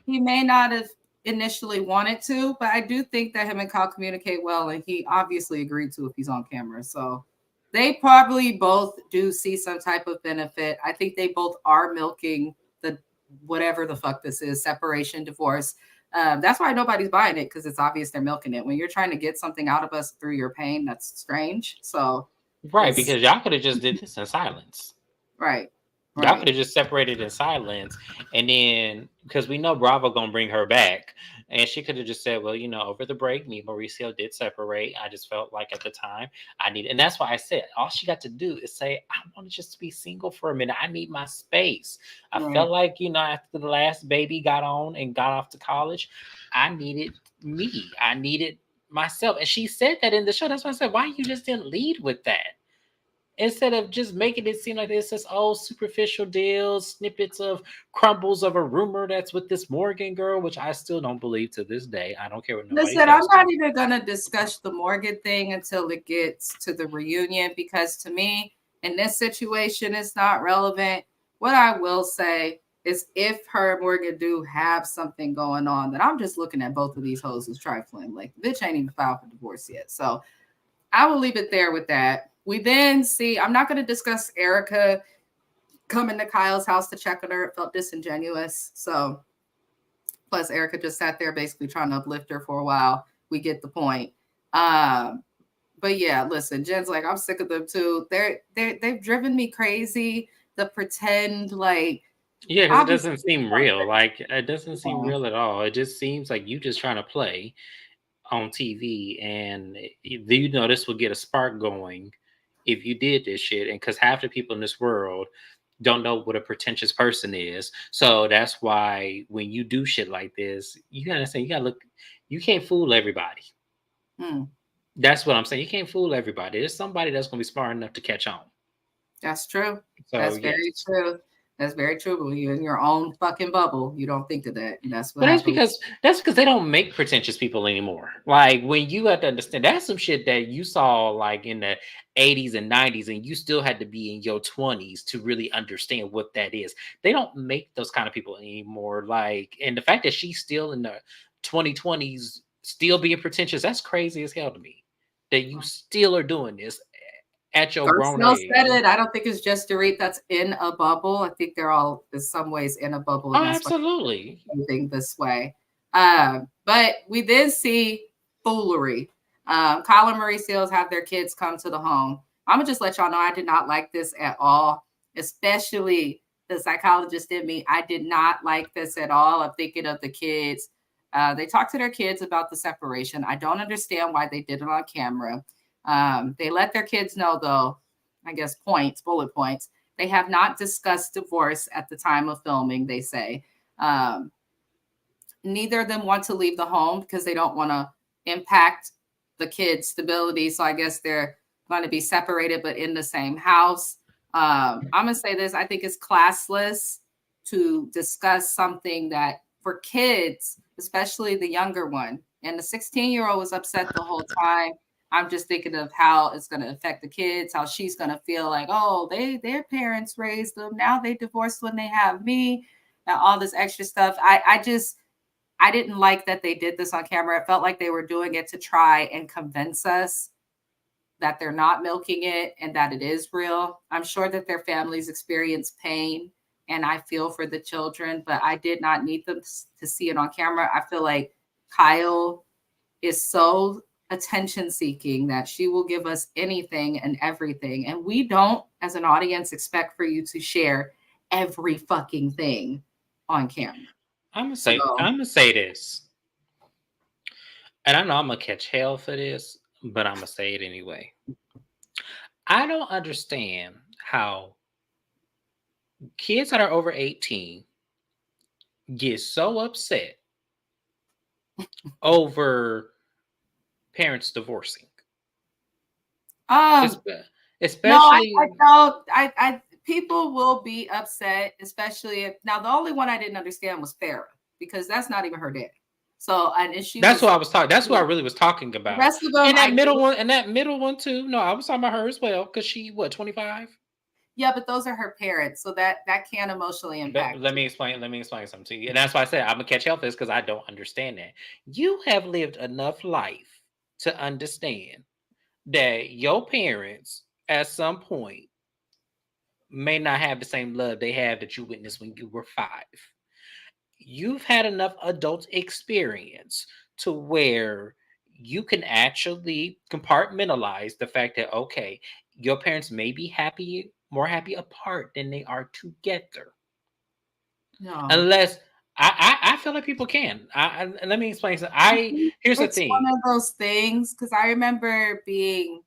he may not have initially wanted to, but I do think that him and Kyle communicate well, and he obviously agreed to if he's on camera. So they probably both do see some type of benefit. I think they both are milking the whatever the fuck this is, separation, divorce. That's why nobody's buying it, because it's obvious they're milking it. When you're trying to get something out of us through your pain, that's strange. So Right, because y'all could have just did this in silence. Right. Y'all could have just separated in silence, and then because we know Bravo gonna bring her back, and she could have just said, "Well, over the break, me and Mauricio did separate. I just felt like at the time I need," and that's why I said all she got to do is say, "I want to just be single for a minute. I need my space. I felt like after the last baby got on and got off to college, I needed me. I needed myself," and she said that in the show. That's why I said, "Why you just didn't lead with that?" Instead of just making it seem like it's just superficial deals, snippets of crumbles of a rumor that's with this Morgan girl, which I still don't believe to this day. I don't care what nobody Listen, tells I'm not me. even going to discuss the Morgan thing until it gets to the reunion, because to me, in this situation, it's not relevant. What I will say is if her and Morgan do have something going on, then I'm just looking at both of these hoes as trifling. Like, the bitch ain't even filed for divorce yet. So I will leave it there with that. We then see, I'm not going to discuss Erica coming to Kyle's house to check on her. It felt disingenuous. So, plus Erica just sat there basically trying to uplift her for a while. We get the point. But yeah, listen, Jen's like, I'm sick of them too. They've driven me crazy. The pretend, like, yeah, because it doesn't seem real. Like, it doesn't seem real at all. It just seems like you just trying to play on TV, and this will get a spark going if you did this shit. And because half the people in this world don't know what a pretentious person is, so that's why when you do shit like this, you gotta look. You can't fool everybody. That's what I'm saying. You can't fool everybody. There's somebody that's gonna be smart enough to catch on. That's true. So, that's very true. That's very true. But when you're in your own fucking bubble, you don't think of that. And that's what but that's because they don't make pretentious people anymore. Like, when you have to understand, that's some shit that you saw like in the 80s and 90s, and you still had to be in your 20s to really understand what that is. They don't make those kind of people anymore. Like, and the fact that she's still in the 2020s still being pretentious, that's crazy as hell to me. That you still are doing this at your grown age. Said it. I don't think it's just dorit that's in a bubble. I think they're all in some ways in a bubble. And absolutely. Moving this way. But we then see foolery. Kyle and Mauricio have their kids come to the home. I'm gonna just let y'all know I did not like this at all, especially the psychologist in me. I did not like this at all. I'm thinking of the kids. They talked to their kids about the separation. I don't understand why they did it on camera. They let their kids know, though, I guess bullet points. They have not discussed divorce at the time of filming, they say. Neither of them want to leave the home because they don't want to impact the kids' stability. So I guess they're going to be separated, but in the same house. I'm going to say this. I think it's classless to discuss something that for kids, especially the younger one, and the 16-year-old was upset the whole time. I'm just thinking of how it's going to affect the kids, how she's going to feel like, oh, their parents raised them. Now they divorced when they have me, and all this extra stuff. I didn't like that they did this on camera. It felt like they were doing it to try and convince us that they're not milking it and that it is real. I'm sure that their families experience pain, and I feel for the children, but I did not need them to see it on camera. I feel like Kyle is so attention seeking that she will give us anything and everything. And we don't, as an audience, expect for you to share every fucking thing on camera. I'm gonna say this. And I know I'm gonna catch hell for this, but I'm gonna say it anyway. I don't understand how kids that are over 18 get so upset over parents divorcing. Especially, no, I people will be upset, especially if now the only one I didn't understand was Farrah, because that's not even her dad. So an issue. That's what I was talking. That's what I really was talking about. The rest of them, and that middle one too. No, I was talking about her as well, because she 25. Yeah, but those are her parents, so that can emotionally impact. Let me explain something to you. And that's why I said I'm gonna catch hell for this, because I don't understand that. You have lived enough life to understand that your parents at some point may not have the same love they have that you witnessed when you were 5. You've had enough adult experience to where you can actually compartmentalize the fact that, okay, your parents may be more happy apart than they are together. No. Unless I feel like people can. Let me explain something. Here's the It's thing. one of those things, because I remember being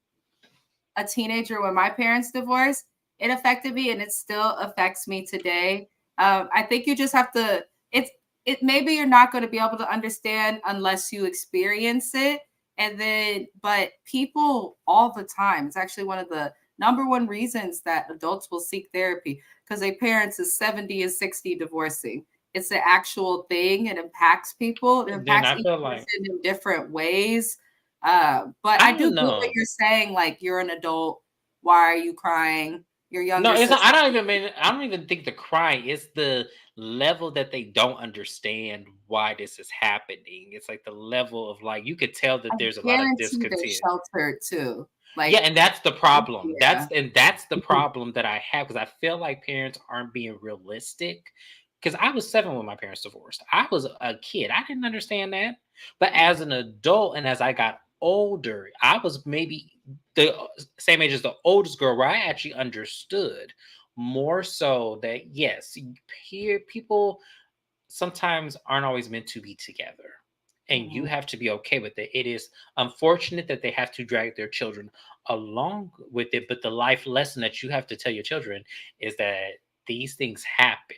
a teenager when my parents divorced. It affected me, and it still affects me today. I think you just have to. It maybe you're not going to be able to understand unless you experience it, and then. But people all the time. It's actually one of the number one reasons that adults will seek therapy, because their parents is 70 and 60 divorcing. It's an actual thing. It impacts people. It Then impacts I each feel person like in different ways. But I I do don't get what know. you're saying. Like, you're an adult. Why are you crying? Your No, younger it's not. sister. I don't even think the crying. It's the level that they don't understand why this is happening. It's like the level of, like, you could tell I that there's a lot of guarantee they're discontent. sheltered too. Yeah, Like, and that's the problem. yeah. That's the problem that I have, because I feel like parents aren't being realistic. Because I was 7 when my parents divorced. I was a kid. I didn't understand that. But as an adult and as I got older, I was maybe the same age as the oldest girl, where I actually understood more so that, yes, here people sometimes aren't always meant to be together. And you Mhm. have to be okay with it. It is unfortunate that they have to drag their children along with it. But the life lesson that you have to tell your children is that these things happen.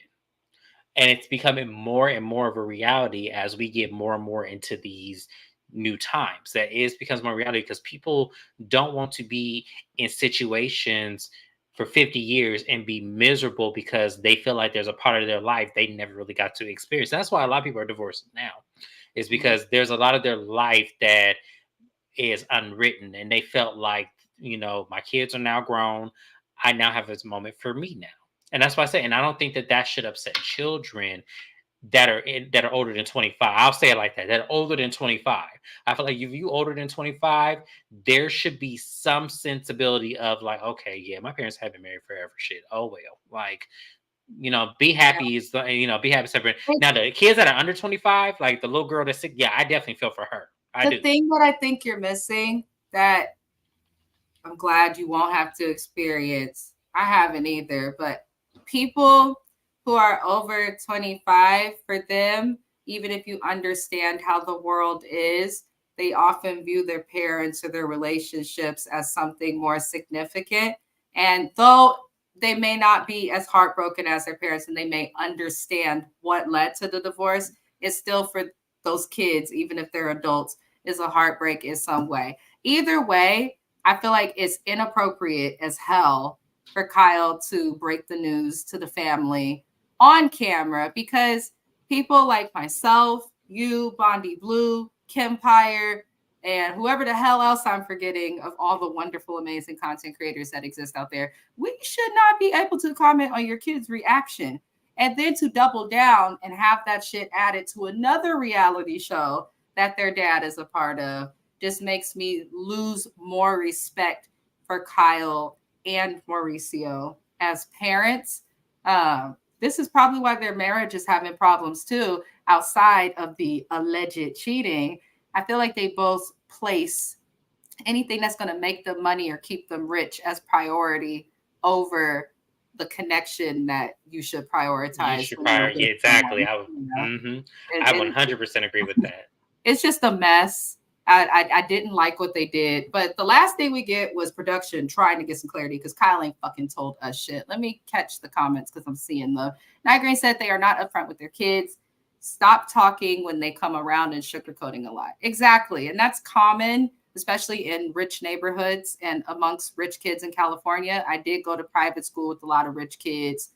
And it's becoming more and more of a reality as we get more and more into these new times. That is becomes more reality, because people don't want to be in situations for 50 years and be miserable because they feel like there's a part of their life they never really got to experience. That's why a lot of people are divorcing now, is Mhm. because there's a lot of their life that is unwritten, and they felt like, my kids are now grown. I now have this moment for me now. And that's why I say, and I don't think that should upset children that are older than 25. I'll say it like that. That are older than 25. I feel like if you older than 25, there should be some sensibility of, like, okay, yeah, my parents have been married forever. Shit. Oh well. Like, be happy be happy separate. Like, Now the kids that are under 25, like the little girl that's sick, yeah, I definitely feel for her. I the do. thing that I think you're missing, that I'm glad you won't have to experience. I haven't either, but people who are over 25, for them, even if you understand how the world is, they often view their parents or their relationships as something more significant. And though they may not be as heartbroken as their parents and they may understand what led to the divorce, it's still, for those kids, even if they're adults, is a heartbreak in some way. Either way, I feel like it's inappropriate as hell for Kyle to break the news to the family on camera, because people like myself, you, Bondi Blue, Kempire, and whoever the hell else I'm forgetting of all the wonderful, amazing content creators that exist out there, we should not be able to comment on your kid's reaction. And then to double down and have that shit added to another reality show that their dad is a part of just makes me lose more respect for Kyle and Mauricio as parents. This is probably why their marriage is having problems too, outside of the alleged cheating. I feel like they both place anything that's going to make them money or keep them rich as priority over the connection that you should You prioritize should when you're probably, yeah, with exactly. someone. You know? I And 100% agree with that. it's just a mess. I didn't like what they did. But the last thing we get was production trying to get some clarity, because Kyle ain't fucking told us shit. Let me catch the comments because I'm seeing them. Night Green said they are not upfront with their kids. Stop talking when they come around and sugarcoating a lot. Exactly. And that's common, especially in rich neighborhoods and amongst rich kids in California. I did go to private school with a lot of rich kids.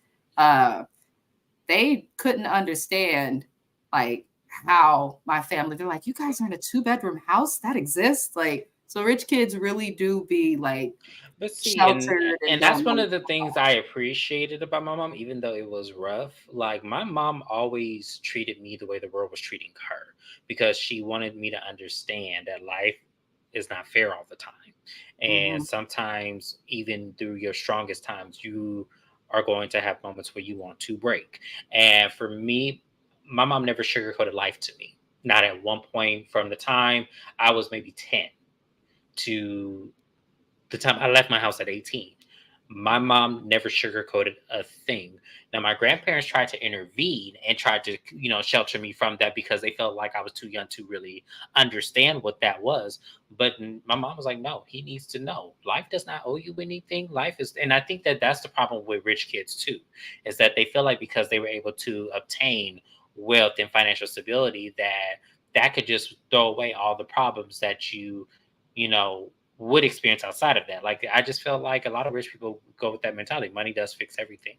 They couldn't understand, like, how my family, they're like, you guys are in a 2-bedroom house that exists? Like, So rich kids really do be like But see, sheltered and that's don't one know. of the things I appreciated about my mom, even though it was rough. Like my mom always treated me the way the world was treating her because she wanted me to understand that life is not fair all the time. And sometimes even through your strongest times, you are going to have moments where you want to break. And for me, my mom never sugarcoated life to me. Not at one point from the time I was maybe 10 to the time I left my house at 18. My mom never sugarcoated a thing. Now, my grandparents tried to intervene and tried to, shelter me from that because they felt like I was too young to really understand what that was. But my mom was like, no, he needs to know. Life does not owe you anything. Life is, and I think that that's the problem with rich kids too, is that they feel like because they were able to obtain wealth and financial stability, that could just throw away all the problems that you know, would experience outside of that. Like I just felt like a lot of rich people go with that mentality. Money does fix everything.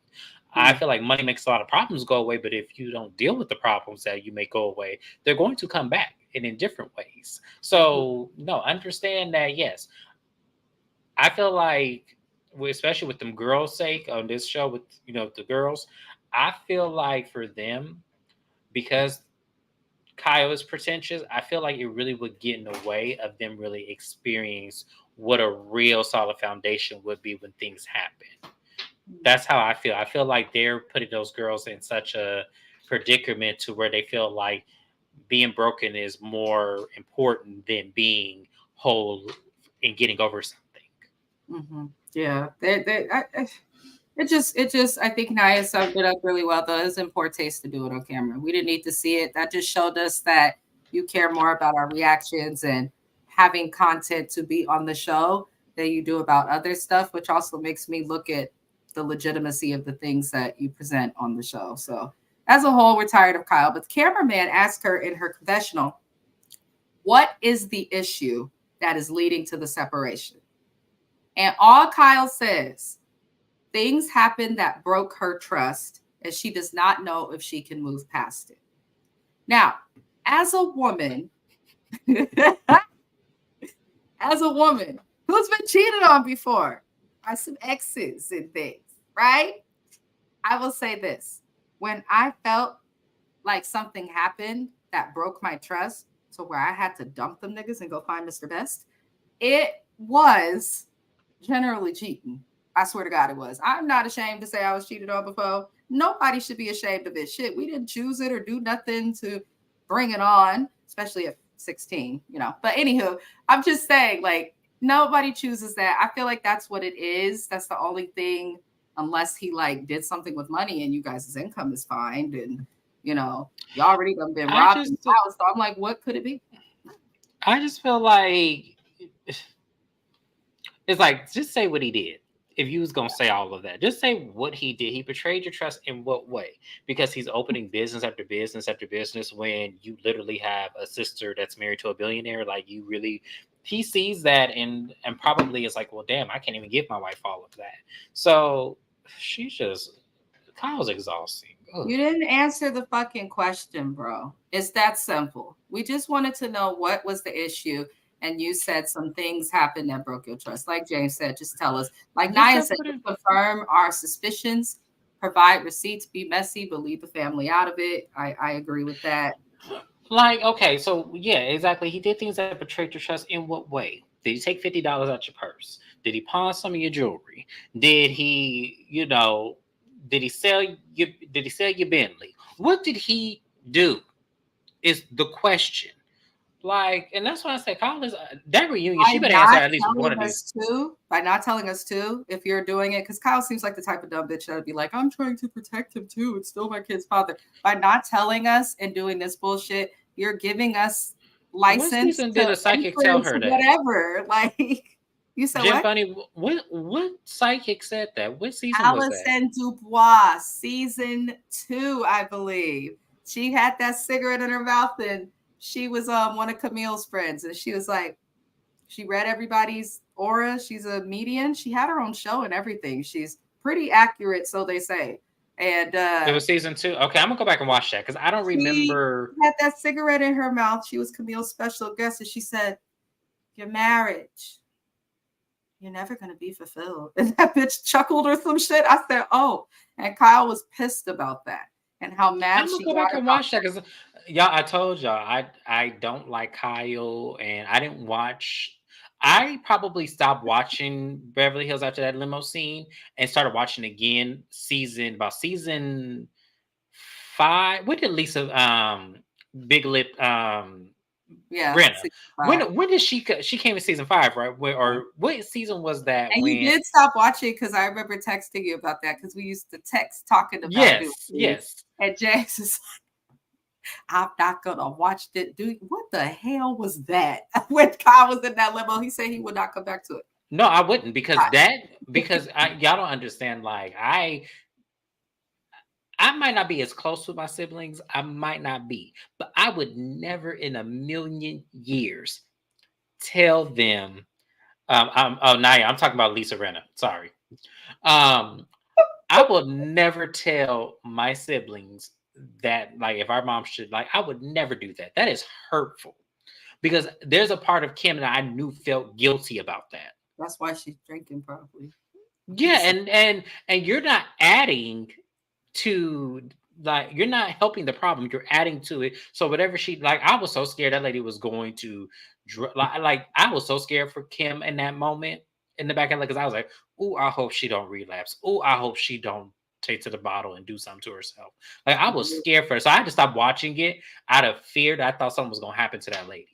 I feel like money makes a lot of problems go away, but if you don't deal with the problems that you make go away, they're going to come back and in different ways. So no, understand that yes. I feel like especially with them girls' sake on this show with the girls, I feel like for them, because Kyle is pretentious, I feel like it really would get in the way of them really experiencing what a real solid foundation would be when things happen. That's how I feel. I feel like they're putting those girls in such a predicament to where they feel like being broken is more important than being whole and getting over something. Yeah, it just I think Naya summed it up really well. Though it was in poor taste to do it on camera. We didn't need to see it. That just showed us that you care more about our reactions and having content to be on the show than you do about other stuff, which also makes me look at the legitimacy of the things that you present on the show. So as a whole, we're tired of Kyle. But the cameraman asked her in her confessional, what is the issue that is leading to the separation? And all Kyle says, things happened that broke her trust, and she does not know if she can move past it. Now, as a woman, who's been cheated on before by some exes and things, right? I will say this. When I felt like something happened that broke my trust to where I had to dump them niggas and go find Mr. Best, it was generally cheating. I swear to God it was. I'm not ashamed to say I was cheated on before. Nobody should be ashamed of it. Shit, we didn't choose it or do nothing to bring it on, especially at 16, But anywho, I'm just saying, like, nobody chooses that. I feel like that's what it is. That's the only thing, unless he like did something with money and you guys' income is fine and y'all already done been robbed in the house. So I'm like, what could it be? I just feel like it's like, just say what he did. If you was going to say all of that, just say what he did. He betrayed your trust in what way? Because he's opening business after business after business when you literally have a sister that's married to a billionaire. Like he sees that and probably is like, well, damn, I can't even give my wife all of that. So Kyle's exhausting. Ugh. You didn't answer the fucking question, bro. It's that simple. We just wanted to know what was the issue. And you said some things happened that broke your trust. Like James said, just tell us. Like Naya said, confirm our suspicions, provide receipts, be messy, but leave the family out of it. I agree with that. Like, okay, so yeah, exactly. He did things that betrayed your trust in what way? Did he take $50 out your purse? Did he pawn some of your jewelry? Did he, did he sell your Bentley? What did he do? Is the question. Like, and that's why I say, Kyle is that reunion. She better answer at least one of these. By not telling us too, if you're doing it, because Kyle seems like the type of dumb bitch that would be like, I'm trying to protect him too. It's still my kid's father. By not telling us and doing this bullshit, you're giving us license. What season did a psychic tell her that? Whatever. Like, you said Jim what? Bunny, what psychic said that? What season was that? Alison Dubois, season 2, I believe. She had that cigarette in her mouth and she was one of Camille's friends, and she was like, she read everybody's aura. She's a medium. She had her own show and everything. She's pretty accurate, so they say. And it was season 2. Okay, I'm gonna go back and watch that because I don't remember. She had that cigarette in her mouth. She was Camille's special guest, and she said, your marriage, you're never going to be fulfilled. And that bitch chuckled or some shit. I said, oh. And Kyle was pissed about that and how mad I'm gonna she go got back and about watch that because y'all, I told y'all I don't like Kyle, and I didn't watch. I probably stopped watching Beverly Hills after that limo scene and started watching again season 5. When did Lisa Big Lip yeah. Brenna? When did she came in season 5, right? Or what season was that And you when? did stop watching because I remember texting you about that because we used to text talking about it. Yes. And James is like, I'm not gonna watch it. Dude, what the hell was that? When Kyle was in that limo, he said he would not come back to it. No, I wouldn't because y'all don't understand. Like I might not be as close with my siblings. I might not be, but I would never in a million years tell them. Naya, I'm talking about Lisa Renna. Sorry. I will never tell my siblings that, like, if our mom should, like, I would never do that. That is hurtful because there's a part of Kim that I knew felt guilty about that. That's why she's drinking, probably. Yeah, and you're not adding to, like, you're not helping the problem, you're adding to it. So whatever she, like, I was so scared that lady was going to like I was so scared for Kim in that moment in the back end, because I was like, oh, I hope she don't relapse. Oh, I hope she don't take to the bottle and do something to herself. Like, I was scared for her, so I had to stop watching it out of fear that I thought something was going to happen to that lady.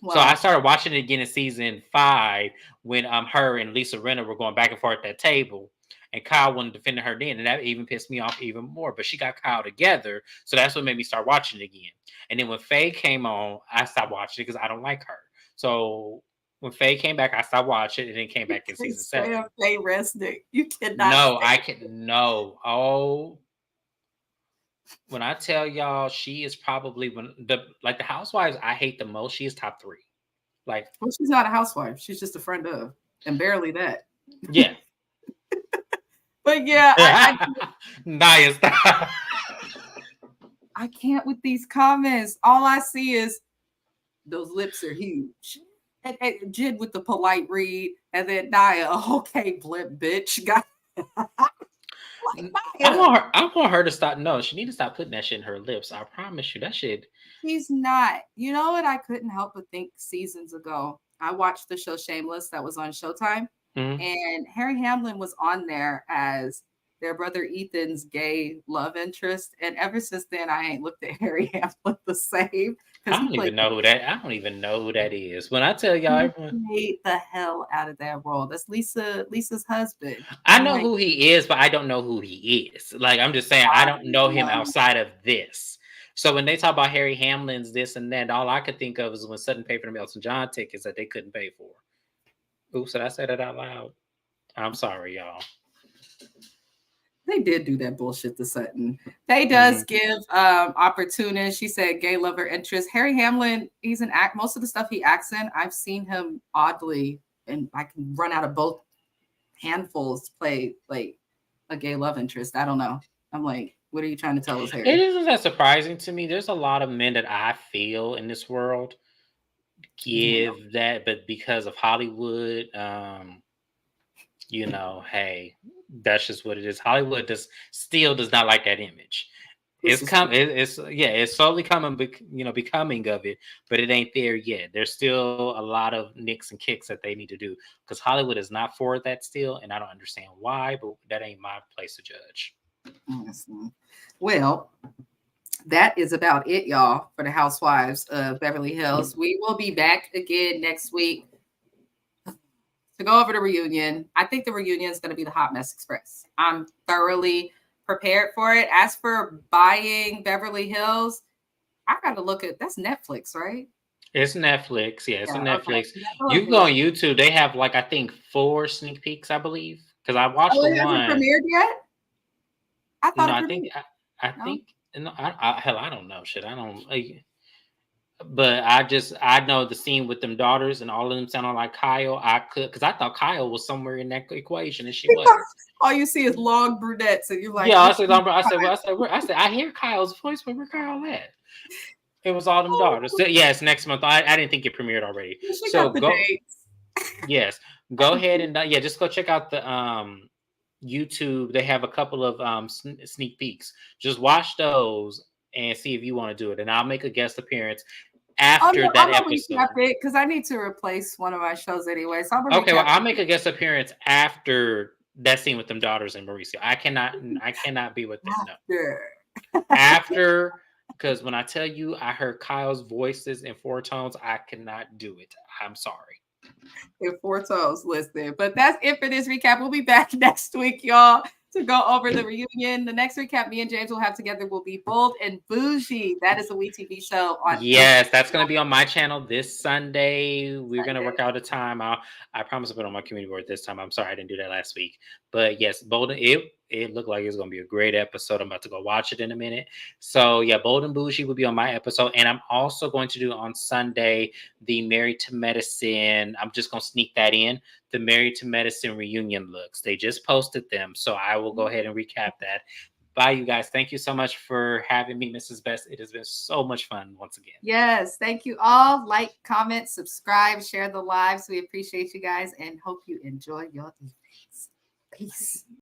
Wow. So I started watching it again in season 5 when her and Lisa Rinna were going back and forth at that table, and Kyle wasn't defending her then, and that even pissed me off even more. But she got Kyle together, so that's what made me start watching it again. And then when Faye came on, I stopped watching it because I don't like her. So when Faye came back, I stopped watching it, and then came back in season 7. Faye Resnick, you cannot. No, I can no. Oh. When I tell y'all, she is probably the Housewives I hate the most. She is top 3. Like, well, she's not a housewife. She's just a friend of, and barely that. Yeah. But yeah, Naya, stop. I can't with these comments. All I see is those lips are huge. And Jid with the polite read, and then Naya, okay, blip, bitch. I want her to stop. No, she needs to stop putting that shit in her lips. I promise you, that shit. She's not. You know what? I couldn't help but think seasons ago. I watched the show Shameless that was on Showtime, and Harry Hamlin was on there as their brother Ethan's gay love interest. And ever since then, I ain't looked at Harry Hamlin the same. I don't even know who that is. When I tell y'all, everyone hate the hell out of that role. That's Lisa's husband. I know who he is, but I don't know who he is. Like, I'm just saying, I don't know him outside of this. So when they talk about Harry Hamlin's this and that, all I could think of is when Sutton paid for them Elton John tickets that they couldn't pay for. Oops, did I say that out loud? I'm sorry, y'all. They did do that bullshit to Sutton. They does give opportunities. She said gay lover interest. Harry Hamlin, he's an act. Most of the stuff he acts in, I've seen him oddly, and I can run out of both handfuls play like a gay love interest. I don't know. I'm like, what are you trying to tell us, Harry? It isn't that surprising to me. There's a lot of men that I feel in this world give that, but because of Hollywood, you know, hey, that's just what it is. Hollywood still does not like that image. It's slowly coming, you know, becoming of it, but it ain't there yet. There's still a lot of nicks and kicks that they need to do because Hollywood is not for that still, and I don't understand why, but that ain't my place to judge. Well, that is about it, y'all, for the Housewives of Beverly Hills. We will be back again next week to go over the reunion. I think the reunion is going to be the Hot Mess Express. I'm thoroughly prepared for it. As for buying Beverly Hills, I got to look at, that's Netflix, right? It's Netflix. Yeah, it's on Netflix. Okay. You can go on YouTube. They have, like, I think 4 sneak peeks, I believe. Because I watched the one. It hasn't premiered yet? I thought I think I don't know. Shit, I don't. But I know the scene with them daughters and all of them sounding like Kyle. Because I thought Kyle was somewhere in that equation, and she wasn't. All you see is long brunettes, and you're like, yeah. I said, I hear Kyle's voice, but where Kyle at? It was all them daughters. So, yes, next month. I didn't think it premiered already. You should So got the go. dates. Yes, go ahead and yeah, just go check out the YouTube. They have a couple of sneak peeks. Just watch those and see if you want to do it. And I'll make a guest appearance after that I'm gonna episode. recap it because I need to replace one of my shows anyway. So I'm gonna Okay, well, recap I'll it. make a guest appearance after that scene with them daughters and Mauricio. I cannot be with them. No. After, because when I tell you I heard Kyle's voices in 4 tones, I cannot do it. I'm sorry. In 4 toes, listen. But that's it for this recap. We'll be back next week, y'all, to go over the reunion. The next recap me and James will have together will be Bold and Bougie. That is a WeTV show on. Yes, that's going to be on my channel this Sunday. We're going to work out a time. I promise to put on my community board this time. I'm sorry I didn't do that last week. But yes, Bold, it looked like it's going to be a great episode. I'm about to go watch it in a minute. So yeah, Bold and Bougie will be on my episode. And I'm also going to do on Sunday the Married to Medicine. I'm just going to sneak that in. The Married to Medicine reunion looks. They just posted them. So I will go ahead and recap that. Bye, you guys. Thank you so much for having me, Mrs. Best. It has been so much fun once again. Yes. Thank you all. Like, comment, subscribe, share the lives. We appreciate you guys and hope you enjoy your evenings. Peace.